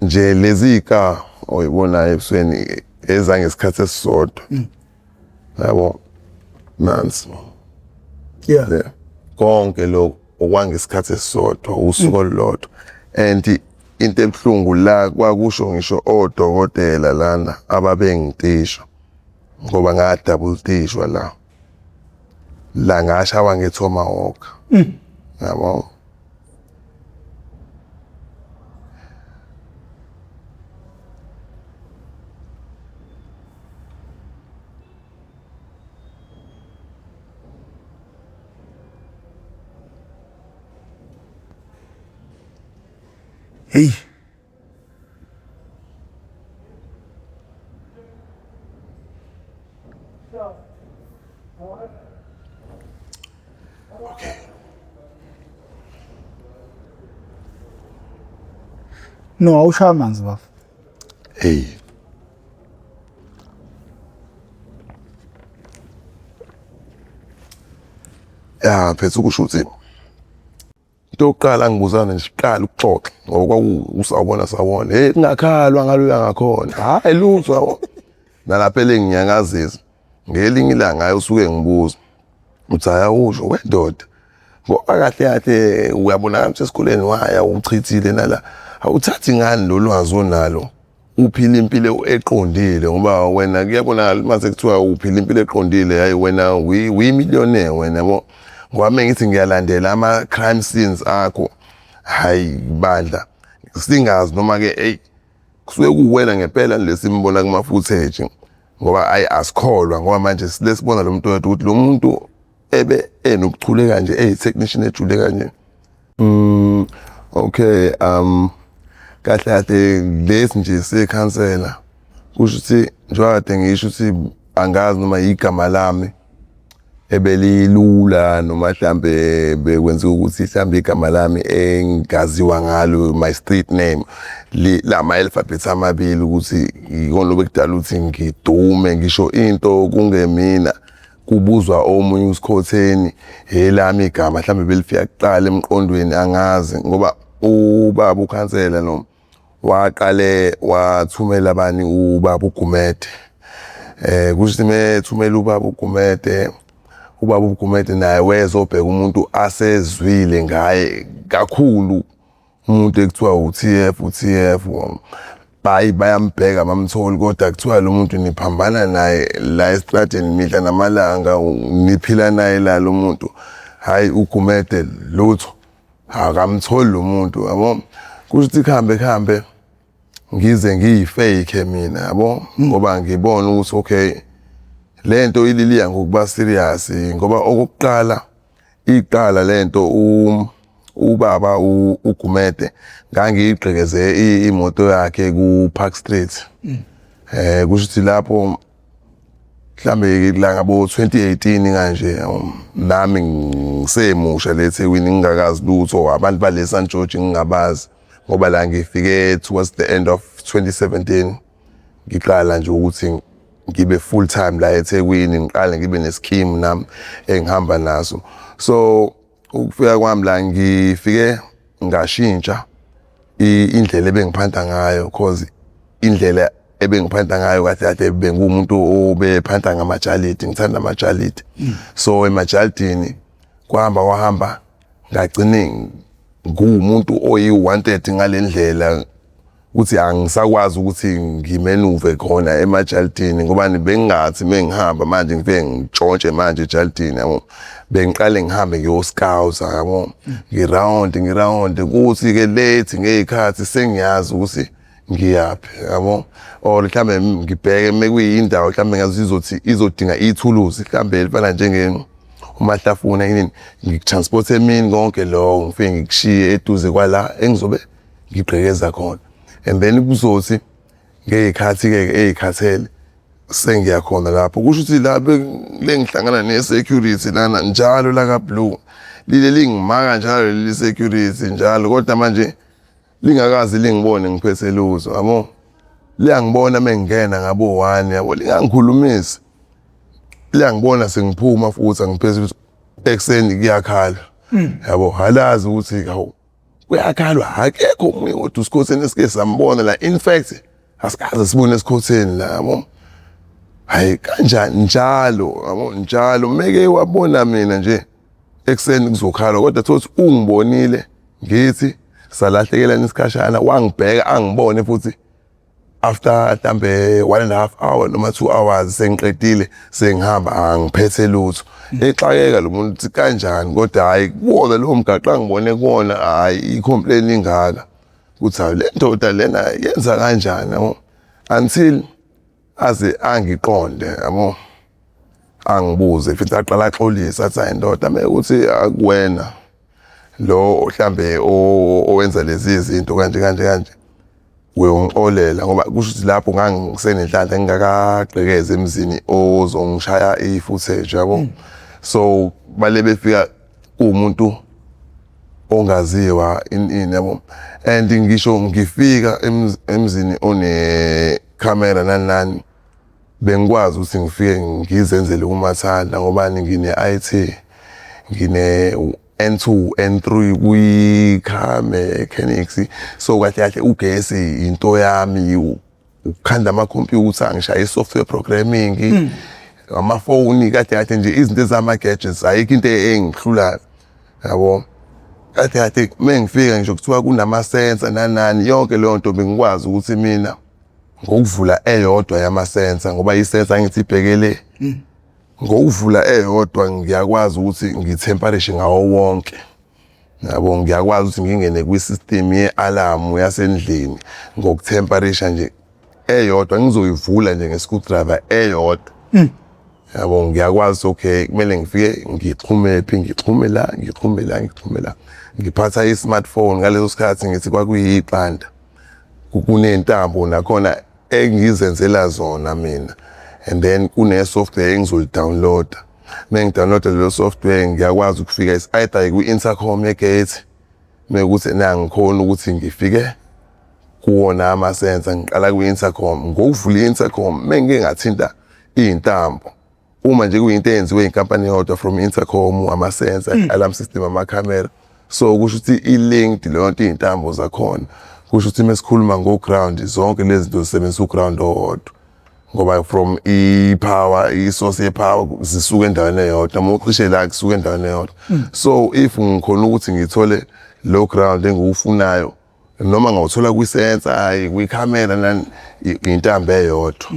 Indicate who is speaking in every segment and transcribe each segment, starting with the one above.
Speaker 1: nje lezi ka oyibonayo ebusweni eza ngesikhathi esisodwa yabo nansi
Speaker 2: Yeah.
Speaker 1: konke lokho okwangesikhathi esisodwa usuku olulodwa and into ebuhlungu la kwakusho ngisho odokotela lana ababengitisha ngoba nga double tishwa la ngashawa ngeTomahawk yabo
Speaker 2: Hey.
Speaker 1: okay
Speaker 2: No, awushaya amanzi bafo.
Speaker 1: hey phethe ukusho ukuthi into yokuqala ngibuzana nje siqala ukuxoxa ngoba usawubona sawona hey kungakhalwa ngaloya ngakhona hayi lutho nalapha elinginyakazisa ngelinye ilanga ayo usuke ngibuza uthi ayawusho wendoda ngoba kahle kahle uyabona ukuthi esikoleni waya uchithile nala awuthathi ngani lo lwazi onalo uphila impilo eqondile ngoba wena kuyabonakala mase kuthiwa uphila impilo eqondile hayi wena uyimillionaire wena yabo ngoba ngithi ngiyalandela ama crime scenes akho hayi bandla singazi noma ke hey kusuke kuwena ngempela lesimbona kuma footage ngoba asikholwa ngoba manje silesibona lo muntu wethu ukuthi lo muntu ebe enokuchule kanje technician ejule kanje okay kahle kahle lesi nje sekhansela kusho ukuthi njengoba ngisho ukuthi angazi noma igama lami ebelilula noma mhlambe bekwenza ukuthi mhlambe igama lami engaziwa ngalo my street name lama alphabet amabili ukuthi ikona lokudala ukuthi ngidume ngisho into kungemina kubuzwa omunye usikhotheni elami igama mhlambe belifika kuqala emqondweni angazi ngoba ubaba ukhansela no waqale wathumela abani ubaba uGumede kusho methumela ubaba uGumede naye wezobheka umuntu asezwile ngaye kakhulu umuntu ekuthiwa uTF bayambheka bamtholi kodwa kuthiwa lo muntu niphambana naye la estradeni mihla namalanga niphila naye la lo muntu hayi uGumede lutho akamtholi lo muntu yabo kusho ukuthi kuhambe ngize ngiyifake mina yabo ngoba ngibona ukuthi okay lento ililiya ngokuba serious ngoba okokuqala iqala lento ubaba uGumede ngangiyigqekeze imoto yakhe ku Park Street kusho ukuthi lapho mhlambe la ngabo 2018 kanje nami ngisemusha leThekwini ngingakazi lutho abantu bale St George ngingabazi ngoba la ngifike towards the end of 2017 ngiqala nje ukuthi ngibe full time la eThekwini ngiqale ngibe nescheme nami engihamba naso so ukufika kwami la ngifike ngashintsha indlela ebengiphatha ngayo cause indlela ebengiphatha ngayo kahle bengumuntu obephatha ngamajalidi ngithanda amajalidi so emajalidini wahamba ngagcine ngumuntu oyi-wanted ngalendlela ukuthi angisakwazi ukuthi ngimenuve khona emajalidini ngoba bengingathi mengihamba manje ngifike ngitshontshe manje ejalidini yabo bengiqale ngihambe ngiyoscouts yabo ngiround kuthi ke late ngezikhathi sengiyazi ukuthi ngiyaphi yabo or mhlambe ngibheke mekuyindawo mhlambe ngazizothi izodinga ithuluzi mhlambe elifana njenge umahlafuna yini ngikutransport emini konke lokho ngifike ngikushiye eduze kwala engizobe ngigqekeza khona and then kuzothi ngezikhathi ke ezikhathele sengiyakhona lapho kusho ukuthi la lengihlangana ne-security lana njalo la ka Blue lile lingimaka njalo leli security njalo kodwa manje lingakazi lingibone ngiphethe luzo yabo liyangibona mengingena ngabo 1 yabo lingangikhulumisi liyangibona sengiphuma futhi angiphethe ekseni kuyakhala yabo halazi ukuthi hawu kuyakhalwa akekho umuntu kodwa uSikhotheni esike sambona la, in fact asikaze sibone eSikhotheni la yabo. Hayi kanjani njalo yabo, njalo meke wabona mina nje ekseni kuzokhala kodwa thothi ungibonile ngithi salahlekelana isikhashana, wangibheka angibone futhi after mhlambe 1.5 hour noma 2 hours sengiqedile sengihamba angiphethe lutho. Exakeka lo muntu uthi kanjani kodwa hayi kuwona lo mgaqo angibone kuwona hayi i-complain ingaka ukuthi hayi le ndoda lena yenza kanjani yabo, until aze angiqonde yabo, angibuze futhi aqala axolisa athi hayi ndoda mekuthi akuwena lo mhlambe owenza lezi zinto kanje uyongixolela ngoba kusho ukuthi lapho ngangisenenhlanhla ngingakagqekeze emzini ozongishaya i-footage yabo. So bale befika umuntu ongaziwa ini yabo, and ngisho ngifika emzini one camera nani bengikwazi ukuthi ngifike ngizenzele umathanda ngoba ngine IT, ngine N2 N3 kwi-car mechanics. So kahle ugesi into yami, ukukhanda ama-computer, ngishaya i-software programming, amafoni kahle nje izinto ezama-gadgets ayikho into engihlulayo yabo. Kahle mengifika ngisho kuthiwa kunama-sensor nani yonke leyo nto bengikwazi ukuthi mina ngokuvula eyodwa yama-sensor ngoba i-sensor ngithi ibhekele ngokuvula eyodwa ngiyakwazi ukuthi ngitemperature ngawo wonke yabo. Ngiyakwazi ukuthi ngingene kwi-system ye-alarm yasendlini ngokutemperature nje eyodwa, ngizoyivula nje nge-screwdriver eyodwa yabo. Ngiyakwazi okay kumele ngifike ngixhume phi, ngixhume la, ngiphatha i-smartphone ngaleso sikhathi ngithi kwakuyiqanda kunentambo nakhona engizenzela zona mina, and then kune-software engizoli-downloada. Mengidownloada leyo software ngiyakwazi ukufika either kwi-intercom yegate mekuthi nangikhona ukuthi ngifike kuwona ama-sensor, ngiqala kwi-intercom ngokuvula i-intercom mengike ngathinta iy'ntambo. Uma nje kuyinto eyenziwe inkampani yodwa from intercom, ama-sensor, alarm system, ama-camera, so kusho ukuthi i-linked leyo nto iy'ntambo zakhona. Kusho ukuthi mesikhuluma ngo-ground zonke lezi zinto zisebenzisa u-ground owodwa ngoba from i-power, i-source ye-power zisuka endaweni eyodwa, uma ucishe la kusuka endaweni eyodwa. So if ngikhona ukuthi ngithole low ground engiwufunayo noma ngawuthola kwi-sensor, hayi kwi-camera nani, intambo eyodwa,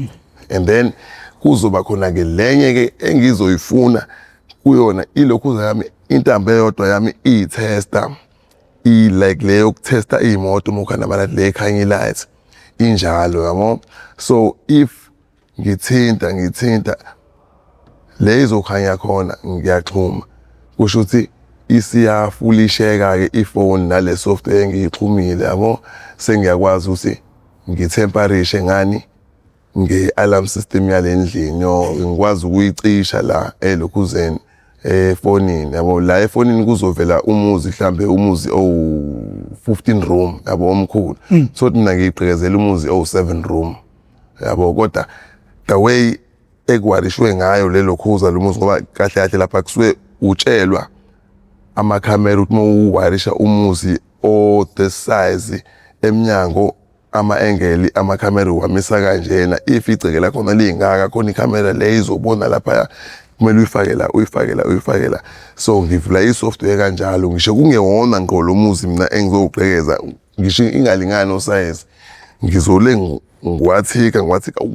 Speaker 1: and then kuzoba khona ke lenye ke engizoyifuna kuyona ilokhu yami, intambo eyodwa yami i-tester, like leyo yokutesta iy'moto mukhana balathi le khanya i-light injalo yabo. So if ngithinta le izokhanya khona ngiyaxhuma, kusho ukuthi isiyafulisheka ke ifoni nale software engiyixhumile yabo. Sengiyakwazi ukuthi ngitemperature ngani nge-alarm system yalendlini, ngikwazi ukuyicisha la elokhuzeni efonini yabo. La efonini kuzovela umuzi, mhlambe umuzi o-15 room yabo omkhulu, so mina ngiyigqekezela umuzi o-7 room yabo. Kodwa the way ekwarishwe ngayo lelo khuza lomuzi ngoba kahle lapha kusuke utshelwa amakhamera ukuthi mawuwarisha umuzi o-the size emnyango, ama-engeli amakhamera uwamisa kanjena, ificeke la khona lingaka khona ikhamera le izobona lapha, kumele uyifake la. So ngivula i-software kanjalo, ngisho kungewona ngqo lo muzi mina engizowugqekeza, ngisho ingalingani o-size, ngizole ngiwathika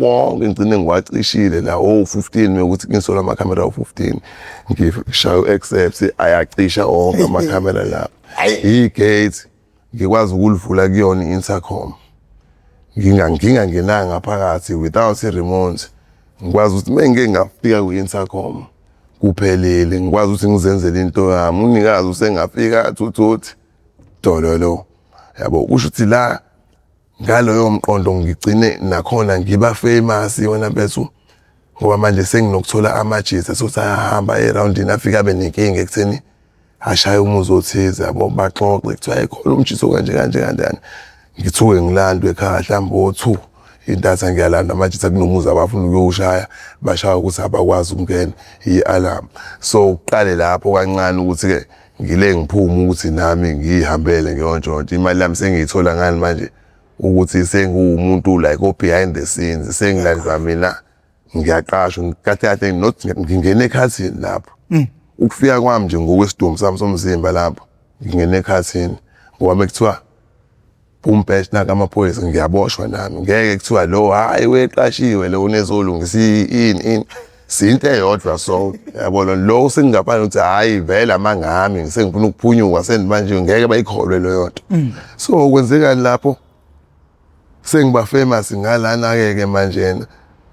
Speaker 1: wonke ngigcine ngiwacishile la o-15 mekuthi ngisola amakhamera o-15, ngishaya u-accept, ayacisha onke amakhamera la. I-gate ngikwazi ukulivula kuyona i-intercom, ngingangenanga phakathi without i-remote. Ngikwazi ukuthi mengike ngafika kwi-intercom kuphelele, ngikwazi ukuthi ngizenzele into yami, unikazi usengafika thuthi dololo yabo. Kusho ukuthi la ngaloyo mqondo ngigcine nakhona ngiba famous yona bethu, ngoba manje senginokuthola amajita sokuthi ayahamba e-roundini afika abe nenkinga ekutheni ashaye umuzi othize yabo, baxoxe kuthiwa ekhona umjito kanjani, ngithuke ngilandwe ekhaya mhlawumbe o-2 intatha ngiyalanda amajita kunomuzi abafuna ukuyowushaya, bashaya ukuthi abakwazi ukungena i-alarm. So uqale lapho kancane ukuthi-ke ngile ngiphuma ukuthi nami ngihambele ngiyontshontshwa. Imali yami sengiyithola ngani manje ukuthi sengumuntu like o behind the scenes, sengilandwa mina ngiyaqashwa kade not ngingena ekhathini lapho. Ukufika kwami nje ngokwesidumbu sami somzimba lapho ngingena ekhathini ngoba mekuthiwa umbhesh naka amaphoyisa ngiyaboshwa nami. Ngeke kuthiwa lo hayi weqashiwe lo unezolungisa ini sinto eyodwa. So yabona lo sengingaphandle ukuthi hayi vela mangami sengifuna ukuphunyuka sendimanje ngeke bayikholwe leyo nto. So kwenzekani lapho sengiba famous ngalana ke manje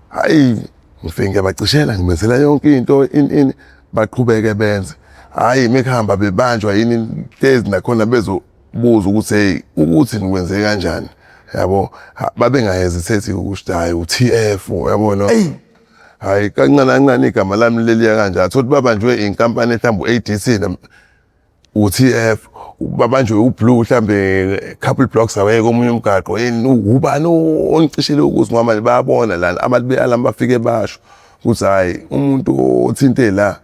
Speaker 1: hayi ngifike ngiyabacishela ngimenzela yonke into ini baqhubeke benze. Hayi mekuhamba bebanjwa yini tezi nakhona bezobuza ukuthi hey ukuthi nikwenze kanjani yabo babengahesitate ukuthi hayi uTF yabona. Hayi kancane igama lami leliya kanje athothi babanjwe inkampani mhlawumbe uADC uTF babanjwe uBlue mhlambe couple blocks away komunye umgaqo yini ubani onicishile ukuthi ngoba manje bayabona lana abantu beyalam bafike basho ukuthi hayi umuntu othinte la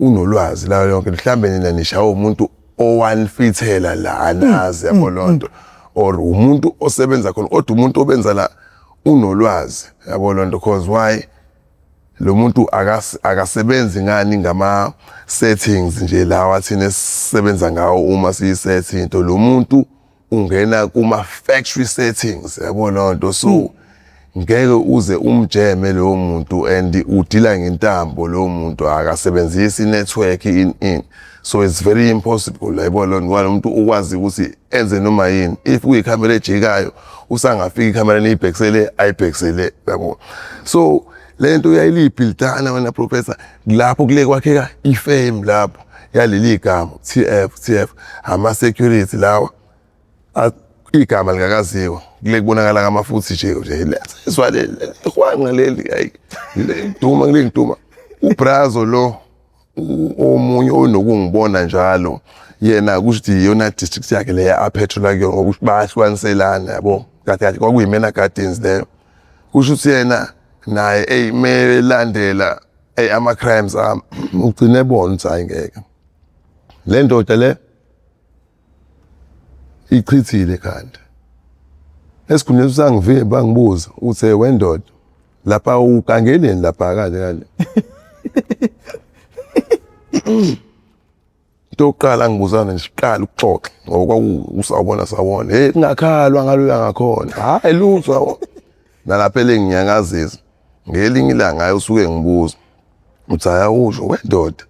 Speaker 1: unolwazi la yonke mhlambe nina nishawa umuntu owanfithela la anazi yabo lonto or umuntu osebenza khona kodwa umuntu obenza la unolwazi yabo lonto because why lo muntu akasebenzi ngani ngama settings nje lawa thina sisebenza ngawo uma siyisethe into. Lo muntu ungena kuma factory settings yabo lonto. So ngeke uze umjeme lo muntu and udila ngentambo lo muntu akasebenzisi network in. So it's very impossible yabo lonto ngoba lo muntu ukwazi ukuthi enze noma yini. If uyikhamera ejikayo usangafika ikhamera neyibhekisele ayibhekisele yabo. So lento uyayilibuildana wena professor lapho kule kwakheka ifame lapho yaleli gama TF ama security lawa igama lingakaziwa kule kubonakala kama futhi nje leswale khwanqa leli hayi duma ngilingiduma uBrazo lo omunye onokungibona njalo yena kusho yona district yakhe le yaPetrola kuyo ngokuthi bahlwaniselana yabo kade kwakuyimena gardens leyo kusho ukuthi yena naye melandela ama crimes ugcine bona ukuthi hayi ngeke le ndoda le ichithile khanda esikhundleni usangivile bangibuza uthi wendoda lapha ukangeleni lapha kale toqala ngibuzana nje siqala ukuxoxa ngoba usawubona sawona hey ngakhalwa ngaloya ngakhona hayi lutho nalapha lenginyakazisa ngelinye ilanga usuke ngibuza uthi ayawusho wendoda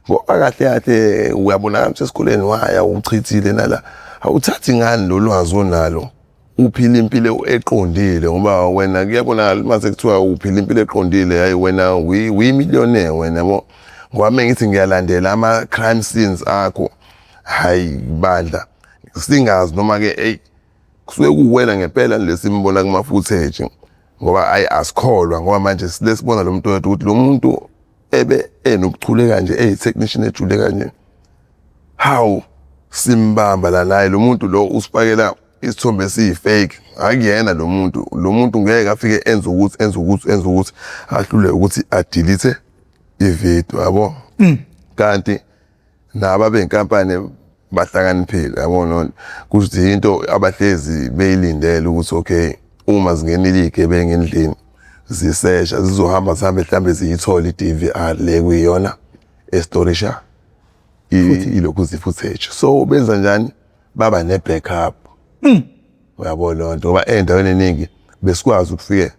Speaker 1: ngoba kahle uyabona ukuthi esikoleni waya uchithile nala awuthathi ngani lo lwazi onalo uphila impilo eqondile ngoba wena kuyabonakala mase kuthiwa uphila impilo eqondile hayi wena uyimillionaire wena yabo ngoba mengithi ngiyalandela ama crime scenes akho hayi bandla singazi noma ke hey kusuke kuwena ngempela lesimbona kuma footage ngoba asikholwa ngoba manje silesibona lo muntu wethu ukuthi lo muntu enokuchule kanje technician ejule kanje how simbamba la naye lo muntu lo usifakela isithombe esiyifake akuyena lo muntu ngeke afike enze ukuthi ahlule ukuthi adelete ivideo yabo kanti naba benkampani bahlakaniphile yabona kusho into abahlezi beyilindele ukuthi okay uma zingenile igebengu endlini zisesha zizohamba zihambe mhlambe ziyithola iDVR le kuyiyona estorisha ilokhu footage. So benza njani baba ne backup uyabona lonto ngoba endaweni eningi besikwazi ukufike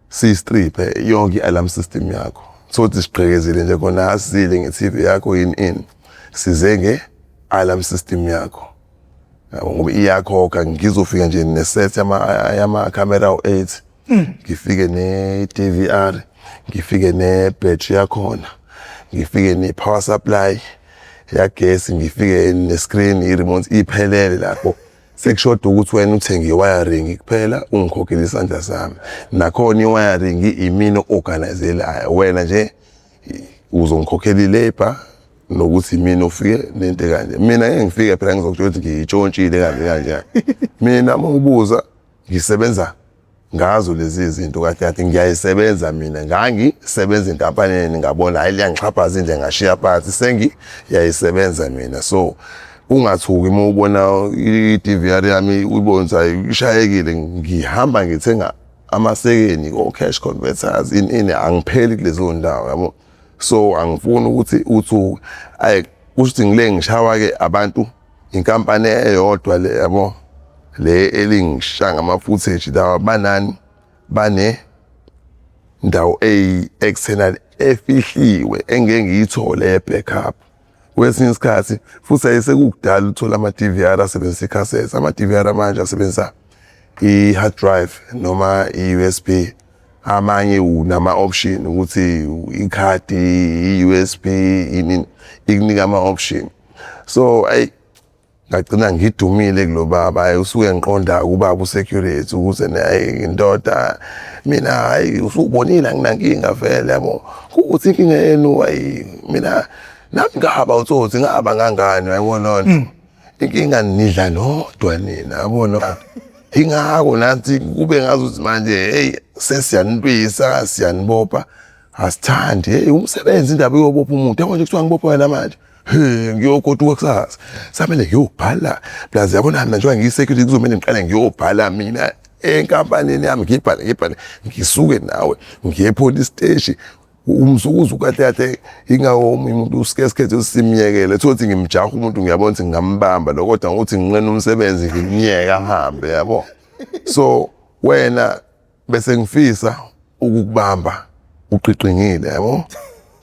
Speaker 1: si-strip yonke i-alarm system yakho sothi siqhekezile nje khona asizile nge-TV yakho in size nge-alarm system yakho ngoba iyakhokha ngizofika nje neset yama camera u8 ngifike ne-DVR ngifike ne-battery yakhona ngifike ne-power supply yagesi ngifike ne-screen i-remote iphelele lapho sekushoda ukuthi wena uthenge i-wiring kuphela ungikhokhela isandla sami nakhona i-wiring imini organizelayo wena nje uzongikhokhela ilabor nokuthi mina ufike nento kanje mina ngeke ngifike phela ngizokutshela ukuthi ngiyitshontshile kanje mina mangibuza ngisebenza ngazo lezi zinto kahle ngiyayisebenza mina ngangisebenza enkampanini ngabona hayi liyangixhaphaza indle ngashiya phansi sengiyayisebenza mina. So ungathuki uma ubona i-DVR yami uyibonisa ishayekile ngihamba ngithenga amasekeni o-cash converters ini angipheli kulezo ndawo yabo. So angifuni ukuthi uthuke kusho ngile ngishawa ke abantu inkampani eyodwa le yabo le elingishanga ama-footage lawa bane ndawo external efihliwe engeke ngiyithole e-backup. Kwesinye isikhathi futhi ayisekudala uthola ama-DVR asebenzisa i-cassettes. Ama-DVR manje asebenzisa i-hard drive noma i-USB. Amanye unama-option ukuthi ikhadi, i-USB, ikunika ama-option. So ngagcina ngidumile kulo baba usuke ngiqonda ubaba u-security ukuthi naye indoda mina hayi usubonile anginankinga vele yabo. Kuthi inkinga yenu mina nami ngihaba utsotsi ngihaba ngangani yayibona lonto. Inkinga nidla nodwa nina yabona. Ingako nathi kube ngazuthi manje hey sesiyanibisa siyanibopha asithandi hey umsebenzi indaba yobopha umuntu yabo nje kuthiwa ngibopha wena manje ngiyogoduka kusasa samele ngiyobhala plus yabona mina njengoba ngiyisecurity kuzomela ngiqale ngiyobhala mina enkampanini yami ngibhale ngisuke nawe ngiye police station umzukuzu kahle ingawo umuntu usikhethe usimyekele thothi ngimjaha umuntu ngiyabona ukuthi ngingambamba kodwa ngokuthi nginqena umsebenzi ngimyeka ahambe yabo. So wena bese ngifisa ukukubamba uqiqingile yabo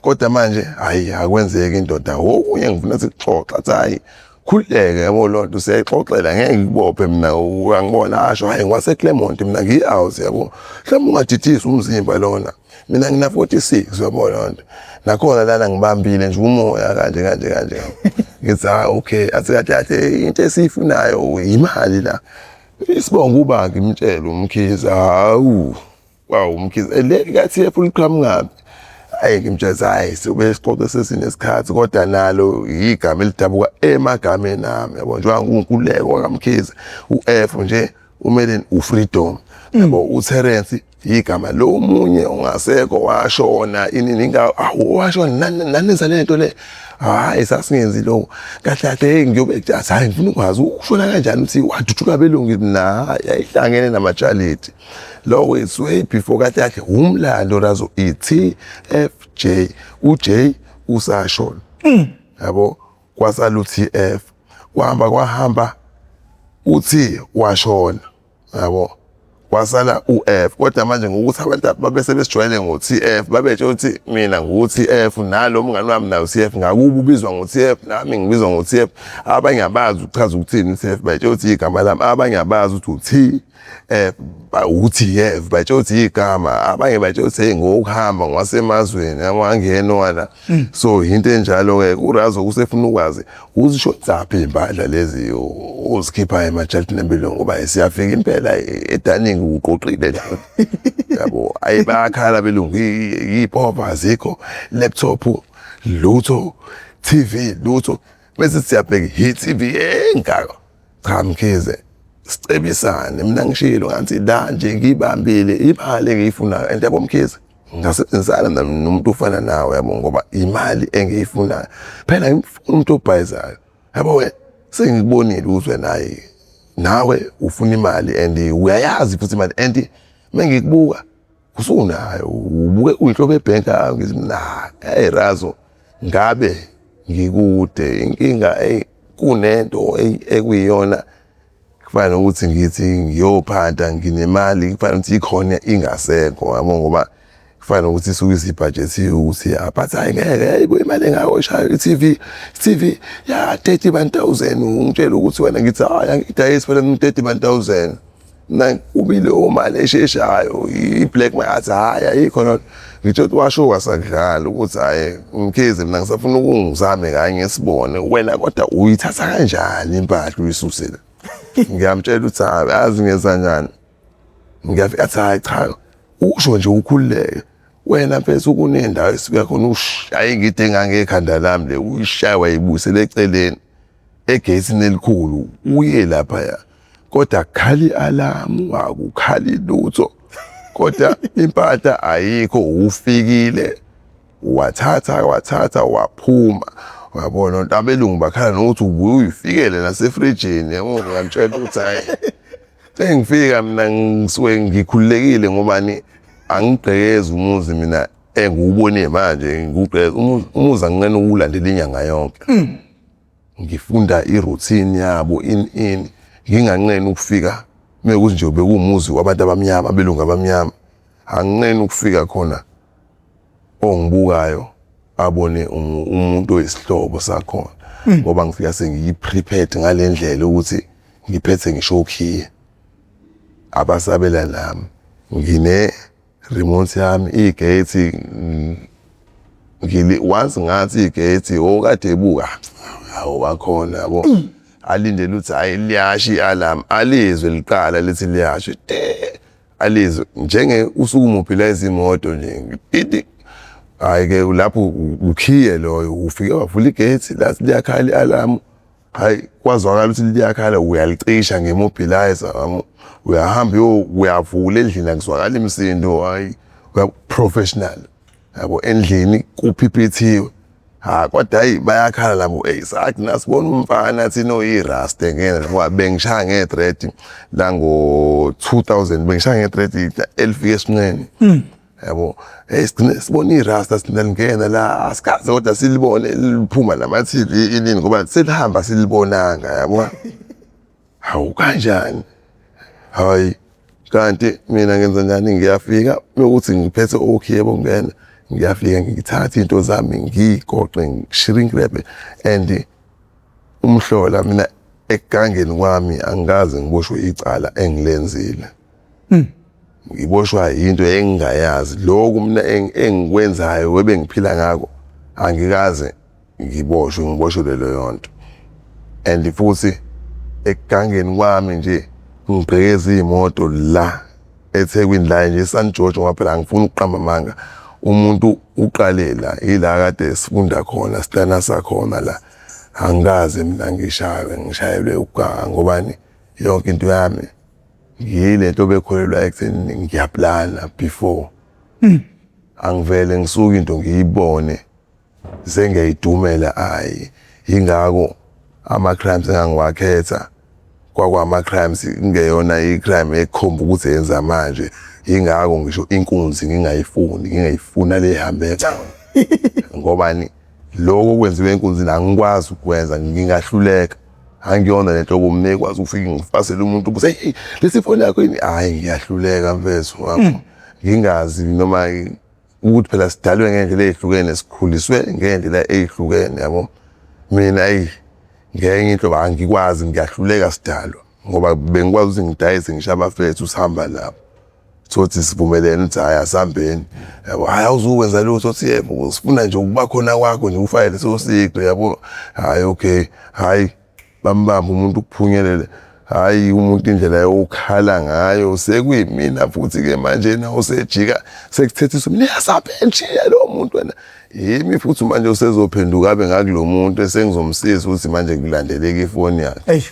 Speaker 1: kodwa manje hayi akwenzeki indoda okunye ngifuna sixoxa athi hayi khuleke yabo lonto siyayixoxela ngeke ngikubophe mina uyangibona asho hayi ngwase Claremont mina ngiyi-house yabo mhlawumbe ungadidisi umzimba lona mina ngina 46 uyabona lonto nakhona lana ngibambile nje umoya kanje ngithi okay athi into esiyifunayo imali la isibonga uba ngimtshela umkhize hawu umkhize le kathi full-time ngapi hayi ngimtshela hayi sobe sixoxe sesinesikhathi kodwa nalo igama elidabuka emagameni ami yabo njengoba nguNkululeko kaMkhize u-F nje umele uFreedom yabo uTerence igama lo munye ongasekho washona inini washona nanenza lento le hayi sasingenzi lo kahle ngiyobe kuthi hayi ngifuna ukwazi ushona kanjani uthi waduduka belungu na yayihlangene namajalidi lo is way before kahle umlando razo iTFJ uJ usashona yabo kwasala uTF kwahamba uthi washona yabo wasala uF kodwa manje ngokuthi abantu babese besijwayele ngoTF babetshe ukuthi mina nguTF nalo mngani wami nayo TF ngakuba ubizwa ngoTF nami ngibizwa ngoTF abanye abazi uchaza ukuthini uTF batshe ukuthi igama lami abanye abazi ukuthi uTF uTF batshe ukuthi igama abanye batshe ukuthi ngokuhamba ngwasemazweni yamangena wala. So into enjalo ke urazo kusefuna ukwazi uzisho zaphi imbadla lezi ozikhipha emajalini empilo ngoba siyafika impela edaningi uqoqile yabo ayibakhala belungu iphopha azikho laptop lutho TV lutho bese siyabheka iTV engaka cha Mkhize sicebisane mina ngishilo ngathi la nje ngibambile imali engiyifuna ende yabo Mkhize ngasebenzisana nomuntu ufana nawe yabo ngoba imali engiyifuna phela ngifuna umuntu obhayizayo yabo wena sengikubonile uzwe nawe ufuna imali and uyayazi futhi imali and mengikubuka usunayo ubuke uyihlobo ebank ngithi hey Razo ngabe ngikude inkinga kunento ekuyiyona kufanele ukuthi ngithi ngiyophanda nginemali kufanele ukuthi ikhona ingasekho yabo ngoba kufanele ukuthi isukise ibudget ukuthi but hayi ngeke imali engako ishayo iTV ya 30,000 ungitshela ukuthi wena ngithi hayi angidayisi phela 30,000 na ubile omali esheshayo i-black market hayi ayikho ngitsho ukuthi washo wasakudlala ukuthi hayi Mkhize mina ngisafuna ukungizame kanye sibone wena kodwa uyithatha kanjani impahla uyisusela ngiyamtshela ukuthi azi ngenza kanjani ngiyafika hayi cha usho nje ukhululeke wena phela ukunendawo esifika khona ushaye ngide ngangekhanda lami le uyishaya wayibusele eceleni egate elikhulu uye lapha ya kodwa khali alarm akukhali lutho kodwa impahla ayikho ufikile wathatha waphuma wabona abelungu bakhala nokuthi ubuye uyifikele nasefrijini yabo ngiyamtshela ukuthi hayi engifika mina ngisuke ngikhululekile ngobani angigqekeza umuzi mina engiwubone manje ngigqekeza umuzi anginqena ukulandela inyanga yonke ngifunda iroutine yabo in nginganqeni ukufika mekuthi nje bekuwumuzi wabantu abamnyama abelungu abamnyama anginqeni ukufika khona ongibukayo abone umuntu oyisihlobo sakhona ngoba ngifika sengiyi-prepared ngalendlela ukuthi ngiphethe ngisho ukhiye abasabela nami ngine remote yami igate once ngathi igate okade ebuka hawo wakhona yabo alindele ukuthi hayi liyashi alarm alizwe liqala lithi liyashi alizwe njenge usukumobilize imoto nje ithi hayi ke lapho ukhiye loyo ufike wavula igate lathi liyakhala alarm hayi kwazwakala ukuthi liyakhala uyalicisha ngemobilizer uyahamba uyavula endlini akuzwakala imisindo hayi professional yabo endlini kuphipithiwe kodwa hayi bayakhala labo sathi nasibona umfana athi no irasta ngene ngoba bengishaya ngeThread la ngo-2000 bengishaya ngeThread elifike esinqeni yabo sigcine sibona irasta sinalingena la asikaze kodwa silibone liphuma nama-TV inini ngoba selihamba silibonanga yabo hawu kanjani hayi kanti mina ngenza njani ngiyafika ukuthi ngiphethe yebo ngena ngiyafika ngithatha into zami ngigoqe ngishrink wrap and umhlola mina egangeni kwami angazi ngiboshwe icala engilenzile ngiboshwa into engingayazi lokhu mina engikwenzayo webe ngiphila ngako angikaze ngiboshwe lelo yonto and futhi egangeni kwami nje ngibhekeza imoto la eThekwini la nje eSan George ngoba phela angifuni ukuqamba amanga umuntu uqalela ila kade sifunda khona sitana sakhona la angikaze mina ngishayelwe ukuganga ngobani yonke into yami yile nto bekholelwa ekutheni ngiyaplana before angivele ngisuka into ngiyibone sengiyidumela hayi ingako ama-crimes engangiwakhetha kwakwama-crimes ingeyona i-crime ekhomba ukuthi yenza manje ingako ngisho inkunzi ngingayifuna lehambeka ngobani lokho kwenziwe enkunzini angikwazi ukwenza ngingahluleka angiyona lento bomekwazi ufike ngifasele umuntu ukuthi hey lesi phone yakho yini hayi ngiyahluleka mfethu wami ngingazi noma ukuthi phela sidalwe ngendlela ezihlukene sikhuliswe ngendlela ezihlukene yabo mina ngenye into angikwazi ngiyahluleka sidalwa ngoba bengikwazi ukuthi ngidayise ngisho abafethu sihamba lapho sothi sivumelene ukuthi hayi asambeni yabo hayi awuzukwenza lutho uthi yebo sifuna nje ukuba khona kwakho nje ufayele sosiqo yabo hayi okay hayi bambamba umuntu ukuphunyelele hayi umuntu indlela yokukhala ngayo sekuyimina futhi ke manje na usejika sekuthethiswa mina yasaphenshiya lo muntu wena yimi futhi manje usezophenduka abe ngakulo muntu esengizomsiza ukuthi manje ngilandeleke ifoni yakhe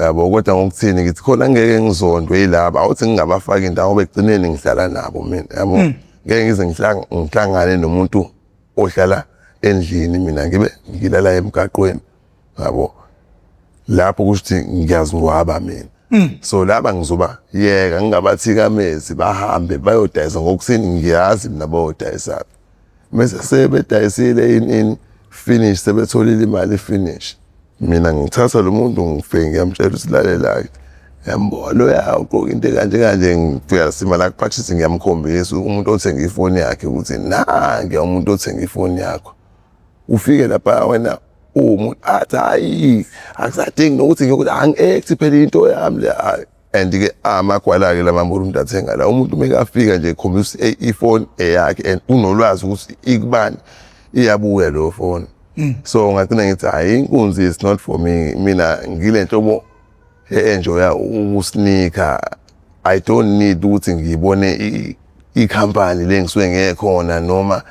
Speaker 1: yabo kodwa ngokuthini ngithi khona ngeke ngizondwe yilaba awuthi ngingabafaka indawo begcineni ngihlala nabo mina yabo ngeke ngize ngihlangane nomuntu ohlala endlini mina ngibe ngilala emgaqweni yabo lapho kusho ukuthi ngiyazingwaba mina so laba ngizoba yeka ngingabathikamezi bahambe bayodayisa ngokusini ngiyazi mina bayodayisa mase sebedayisile in finish sebetholile imali finish mina ngithatha lo muntu ngifike ngiyamtshela ukuthi lalela yambo lo ugqoka into kanje ngifika sima la practice ngiyamkhombisa umuntu othenga ifoni yakhe ukuthi nange umuntu othenga ifoni yakho ufike lapha wena umuntu athi hayi akusadingi nokuthi ngiyokuthi angi-act phela into yami le and ke amagwala ke lamambulu umuntu athenga la umuntu mekafika nje ekhombisa ifoni eyakhe and unolwazi ukuthi ikubani iyabuya lo phone so ngagcina ngithi hayi inkunzi is not for me mina ngile nhlobo enjoya ukusnika I don't need ukuthi ngibone ikhampani lengisuke ngekhona noma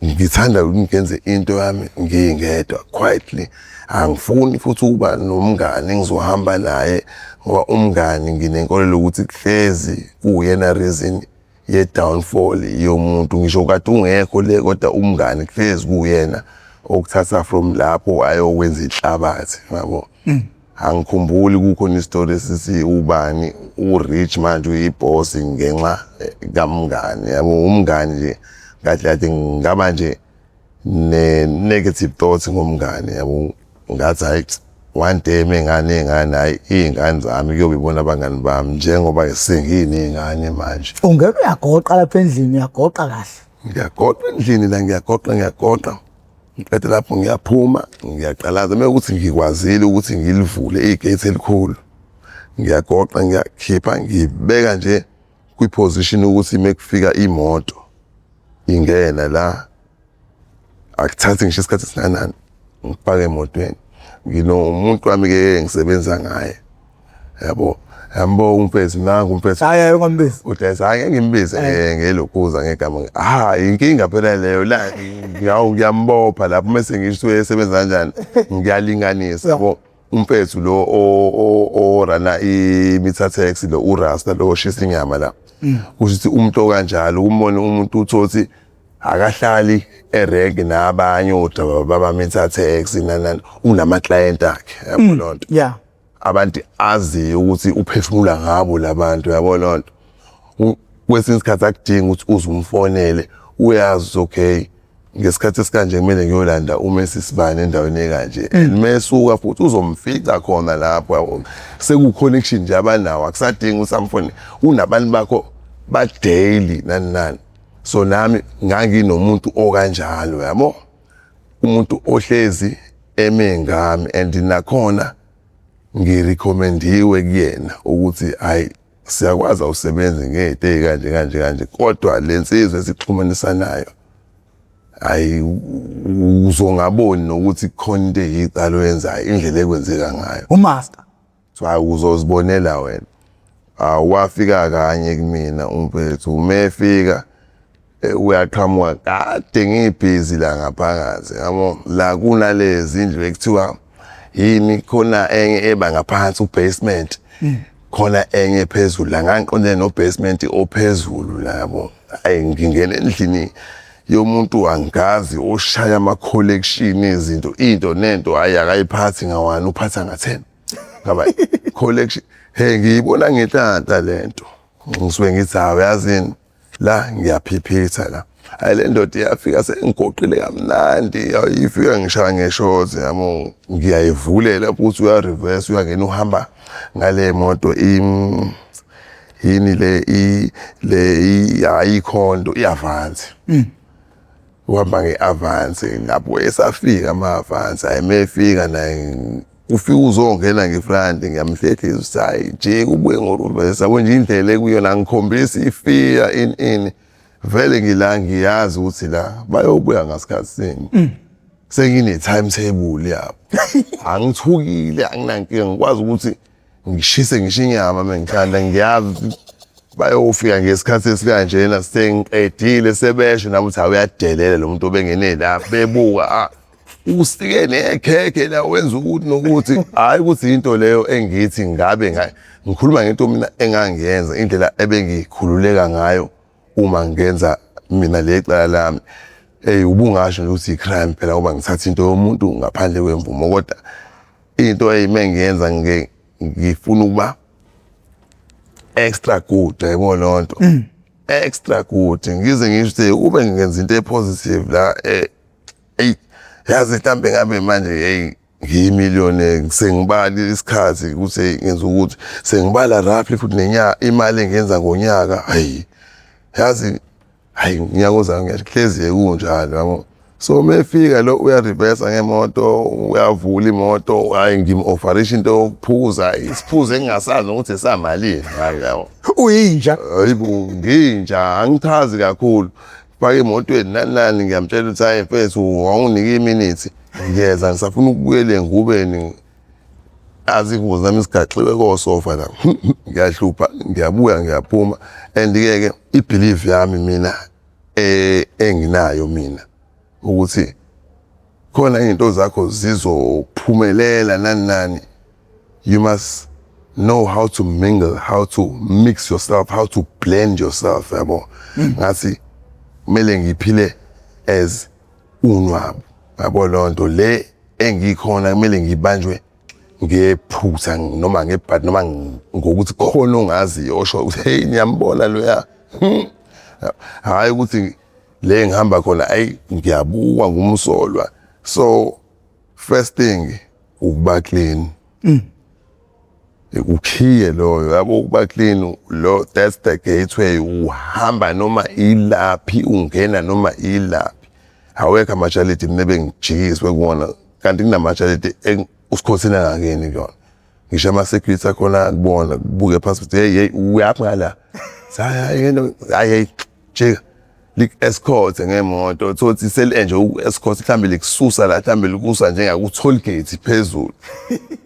Speaker 1: ngithanda ukungenza into yami ngingedwa quietly angifuni futhi ukuba nomngane engizohamba naye ngoba umngani nginenkolelo ukuthi kuhlezi kuyena reason ye downfall yomuntu ngisho kade ungekho le kodwa umngani kuhlezi kuyena okuthatha from lapho ayokwenza inhlabathi yabo. Angikhumbuli kukhona istory esithi ubani u-rich manje uyiboss ngenxa kamngani yabo. Umngani nje kahle ngaba nje ne-negative thoughts ngomngani yabo. Ngathi hayi one day mengane hayi iy'ngane zami kuyobe ibona abangani bami njengoba senginey'ngane manje.
Speaker 2: Ungeke uyagoqa lapha endlini, uyagoqa kahle.
Speaker 1: Ngiyagoqa endlini la ngiyagoqa. Ngiphethe lapho ngiyaphuma ngiyaqalaza mekuthi ngikwazile ukuthi ngilivule igate elikhulu. Ngiyagoqa ngiyakhipha ngibeka nje kwi-position ukuthi mekufika imoto ingena la akuthathi ngisho isikhathi esinganani ngifake emotweni. Nginomuntu wami-ke ngisebenza ngaye yabo. Yambo umfethu nangu umfethu.
Speaker 2: Hayi ungambizi.
Speaker 1: Uthi hayi ngimbize ngelokhuza ngegama. Inkinga phela leyo la ngiyambopha lapho mase ngisho esebenza kanjani ngiyalinganisa yabo. Umfethu lo orana iMetatex lo uRasta lo oshisa inyama la. Kusho umuntu okanjalo umbone umuntu uthothi akahlali ereg nabanye odaba baba Metatex nanani unama client akhe yabo lonto.
Speaker 2: Yeah.
Speaker 1: Abantu azi ukuthi uphefumula ngabo labantu yabo lonto. Kwesinye isikhathi akudingi ukuthi uzumfonele uyazi okay ngesikhathi esikanje kumele ngiyolanda uMessi Sibane endaweni ekanje. Mesuka futhi uzomfica khona lapho yabo. Seku connection nje abanawo akusadingi ukuthi amfone unabantu bakho ba daily nani. So nami nganginomuntu okanjalo yabo. Umuntu ohlezi emengami and nakhona ngirecommendiwe kuyena ukuthi hayi siyakwazi usebenze ngey'te kanje kodwa lensizwe esixhumanisanayo hayi uzongaboni nokuthi khona into eyicalo yenzayo indlela ekwenzeka ngayo.
Speaker 2: Umaster.
Speaker 1: So hayi uzozibonela wena. Wafika kanye kumina umfethu umefika uyaqhamuka kade ngibhizi la ngaphakathi yabo. La kunalezi indlu ekuthiwa yini khona enye eba ngaphansi u-basement khona enye phezulu la ngangiqonde no-basement ophezulu labo. Hayi ngingena endlini yomuntu angazi oshaya ama-collection izinto into nento ayakayiphathi ngawani uphatha nga-10 ngaba collection. Ngiyibona ngenhlanhla lento ngisuke ngithi hawu yazini la ngiyaphiphitha la. Hayi le ndoda iyafika sengigoqile kamnandi ifika ngishaya ngeshothi yabo. Ngiyayivulela futhi uya reverse uyangena uhamba ngale moto yini le ayikhondo iAvance. Uhamba ngeAvance lapho esafika ama-Avance ayimefika naye ufika uzongena ngefront ngiyamhlehlisa ukuthi hayi nje kubuye ngoreverse yabo nje indlela ekuyona ngikhombisa ifear in vele ngila ngiyazi ukuthi la bayobuya ngasikhathi sini. Sengine timetable yabo. Angithukile anginankinga ngikwazi ukuthi ngishise ngisho inyama mengithanda ngiyazi bayofika ngesikhathi esikanjena sengiqedile sebesho nabo uthi awuyadelela lo muntu obengene la bebuka usike nekhekhe la wenza ukuthi nokuthi hayi ukuthi into leyo engithi ngabe ngikhuluma ngento mina engangiyenza indlela ebengikhululeka ngayo uma ngenza mina lecala lami. Ubungasho nje ukuthi icrime phela ngoba ngithatha into yomuntu ngaphandle kwemvumo kodwa into eyimengiyenza ngifuna ukuba extra good yabo lonto. Extra good ngize ngisho ube ngenza into epositive la yazi mhlambe ngabe manje ngiyimillionaire sengibala isikhathi ukuthi ngenza ukuthi sengibala roughly futhi imali engenza ngonyaka hayi yazi hayi ngiyakoza ngiyahlezi kunjalo yabo. So mefika lo uya reverse ngemoto uyavula imoto hayi ngim-offerisha into yokuphuza isiphuzo engingasazi ukuthi esamalini hayi yabo.
Speaker 2: Uyinja.
Speaker 1: Hayibo nginja angichazi kakhulu faka emotweni nani ngiyamtshela ukuthi hayi mfethu wawunike iminute ngiyeza ngisafuna ukubuyela engubeni azikuze nami isigaxiwe kosofa la. Ngiyahlupha ngiyabuya ngiyaphuma and-ke ibelief yami mina enginayo mina ukuthi khona into zakho zizophumelela nani you must know how to mingle, how to mix yourself, how to blend yourself, yabo. Ngathi kumele ngiphile as unwabu, yabo lonto le engikhona kumele ngibanjwe ngephutha noma ngebhadi noma ngokuthi khona ongazi osho ukuthi hey ngiyambona loya. Hayi ukuthi le ngihamba khona ayi ngiyabukwa ngumsolwa. So first thing ukuba clean. Ukhiye loyo yabo ukuba clean lo that's the gateway uhamba noma ilaphi ungena noma ilaphi. Awekho amachality nebe ngijikiswe kuona kanti kunamachality usikhothina ngakeni kuyona. Ngisho ama security akhona kubona kubuke passport hey uyaphi ngala. Hayi jika lik escort ngemoto thothi sel nje u-escort mhlambe likususa la mhlambe likusa njengaku toll gate phezulu.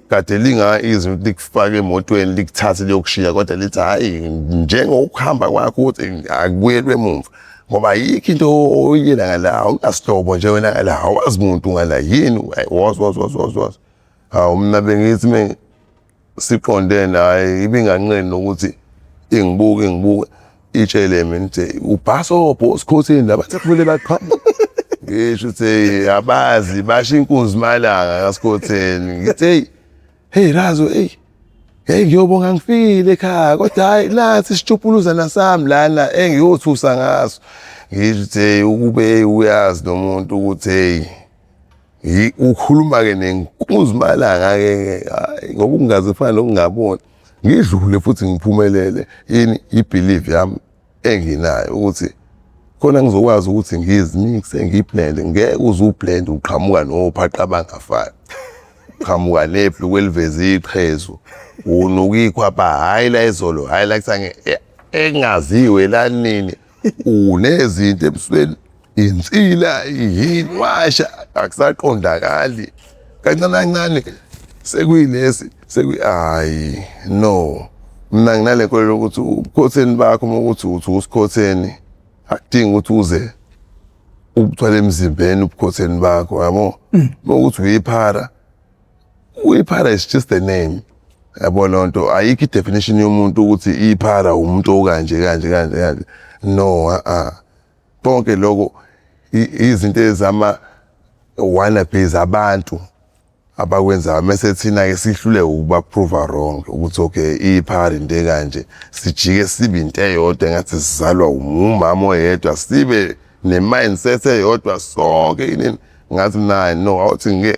Speaker 1: Kade linga izinto likufaka emotweni likuthathe liyokushiya kodwa lithi hayi njengokuhamba kwakho uthi akubuyelwe emuva ngoba yikho into oyela ngala ungasihlobo nje wena ngala awazi umuntu ngala yini was mina bengithi siqonde naye ibinganqeni nokuthi ingibuke itshele mina nje ubhaso boss khothini labathi kumele baqhamuke ngisho ukuthi abazi basho inkunzi malanga ngasikhotheni ngithi hey Razo hey ngiyobonga ngifile ekhaya kodwa hayi lathi sijubuluza nasami lana engiyothusa ngaso ngisho ukuthi ukube uyazi nomuntu ukuthi hey ukhuluma ke nenkunzi malanga ke ngoba ungazifana nokungabona ngidlule futhi ngiphumelele yini ibelief yami enginayo ukuthi khona ngizokwazi ukuthi ngizimixe ngiblend ngeke uzublend uqhamuka nophaqa abangafani qhamuka nebhlu weliveze iqhezu unokuyikhwapha hayi la izolo hayi la kuthange engaziwe la nini unezinto ebusweni insila yini washa akusaqondakali kancane sekuyilesi hayi no mina nginale nkolelo ukuthi ubukhotheni bakho ukuthi usikhotheni akudingi ukuthi uze ubuthwala emzimbeni ubukhotheni bakho yabo ukuthi uyiphara is just a name yabo lonto ayikho idefinition yomuntu ukuthi iphara umuntu okanje no bonke lokho izinto ezama wannabes abantu abakwenza mase thina ke sihlule ukuba prove wrong ukuthi okay iphara into kanje sijike sibe into eyodwa ngathi sizalwa umama oyedwa sibe ne mindset eyodwa sonke inini ngathi no awuthi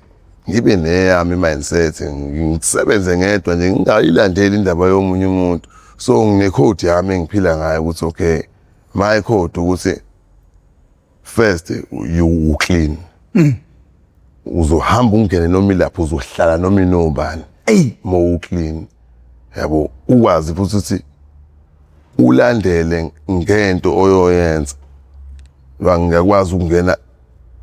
Speaker 1: ngibe neyami mindset ngisebenze ngedwa nje ngingayilandeli indaba yomunye umuntu so ngine code yami engiphila ngayo ukuthi okay my code ukuthi first you clean uzohamba ungene noma ilapho uzohlala noma inobani mo clean yabo ukwazi futhi ukuthi ulandele ngento oyoyenza ngiyakwazi ukungena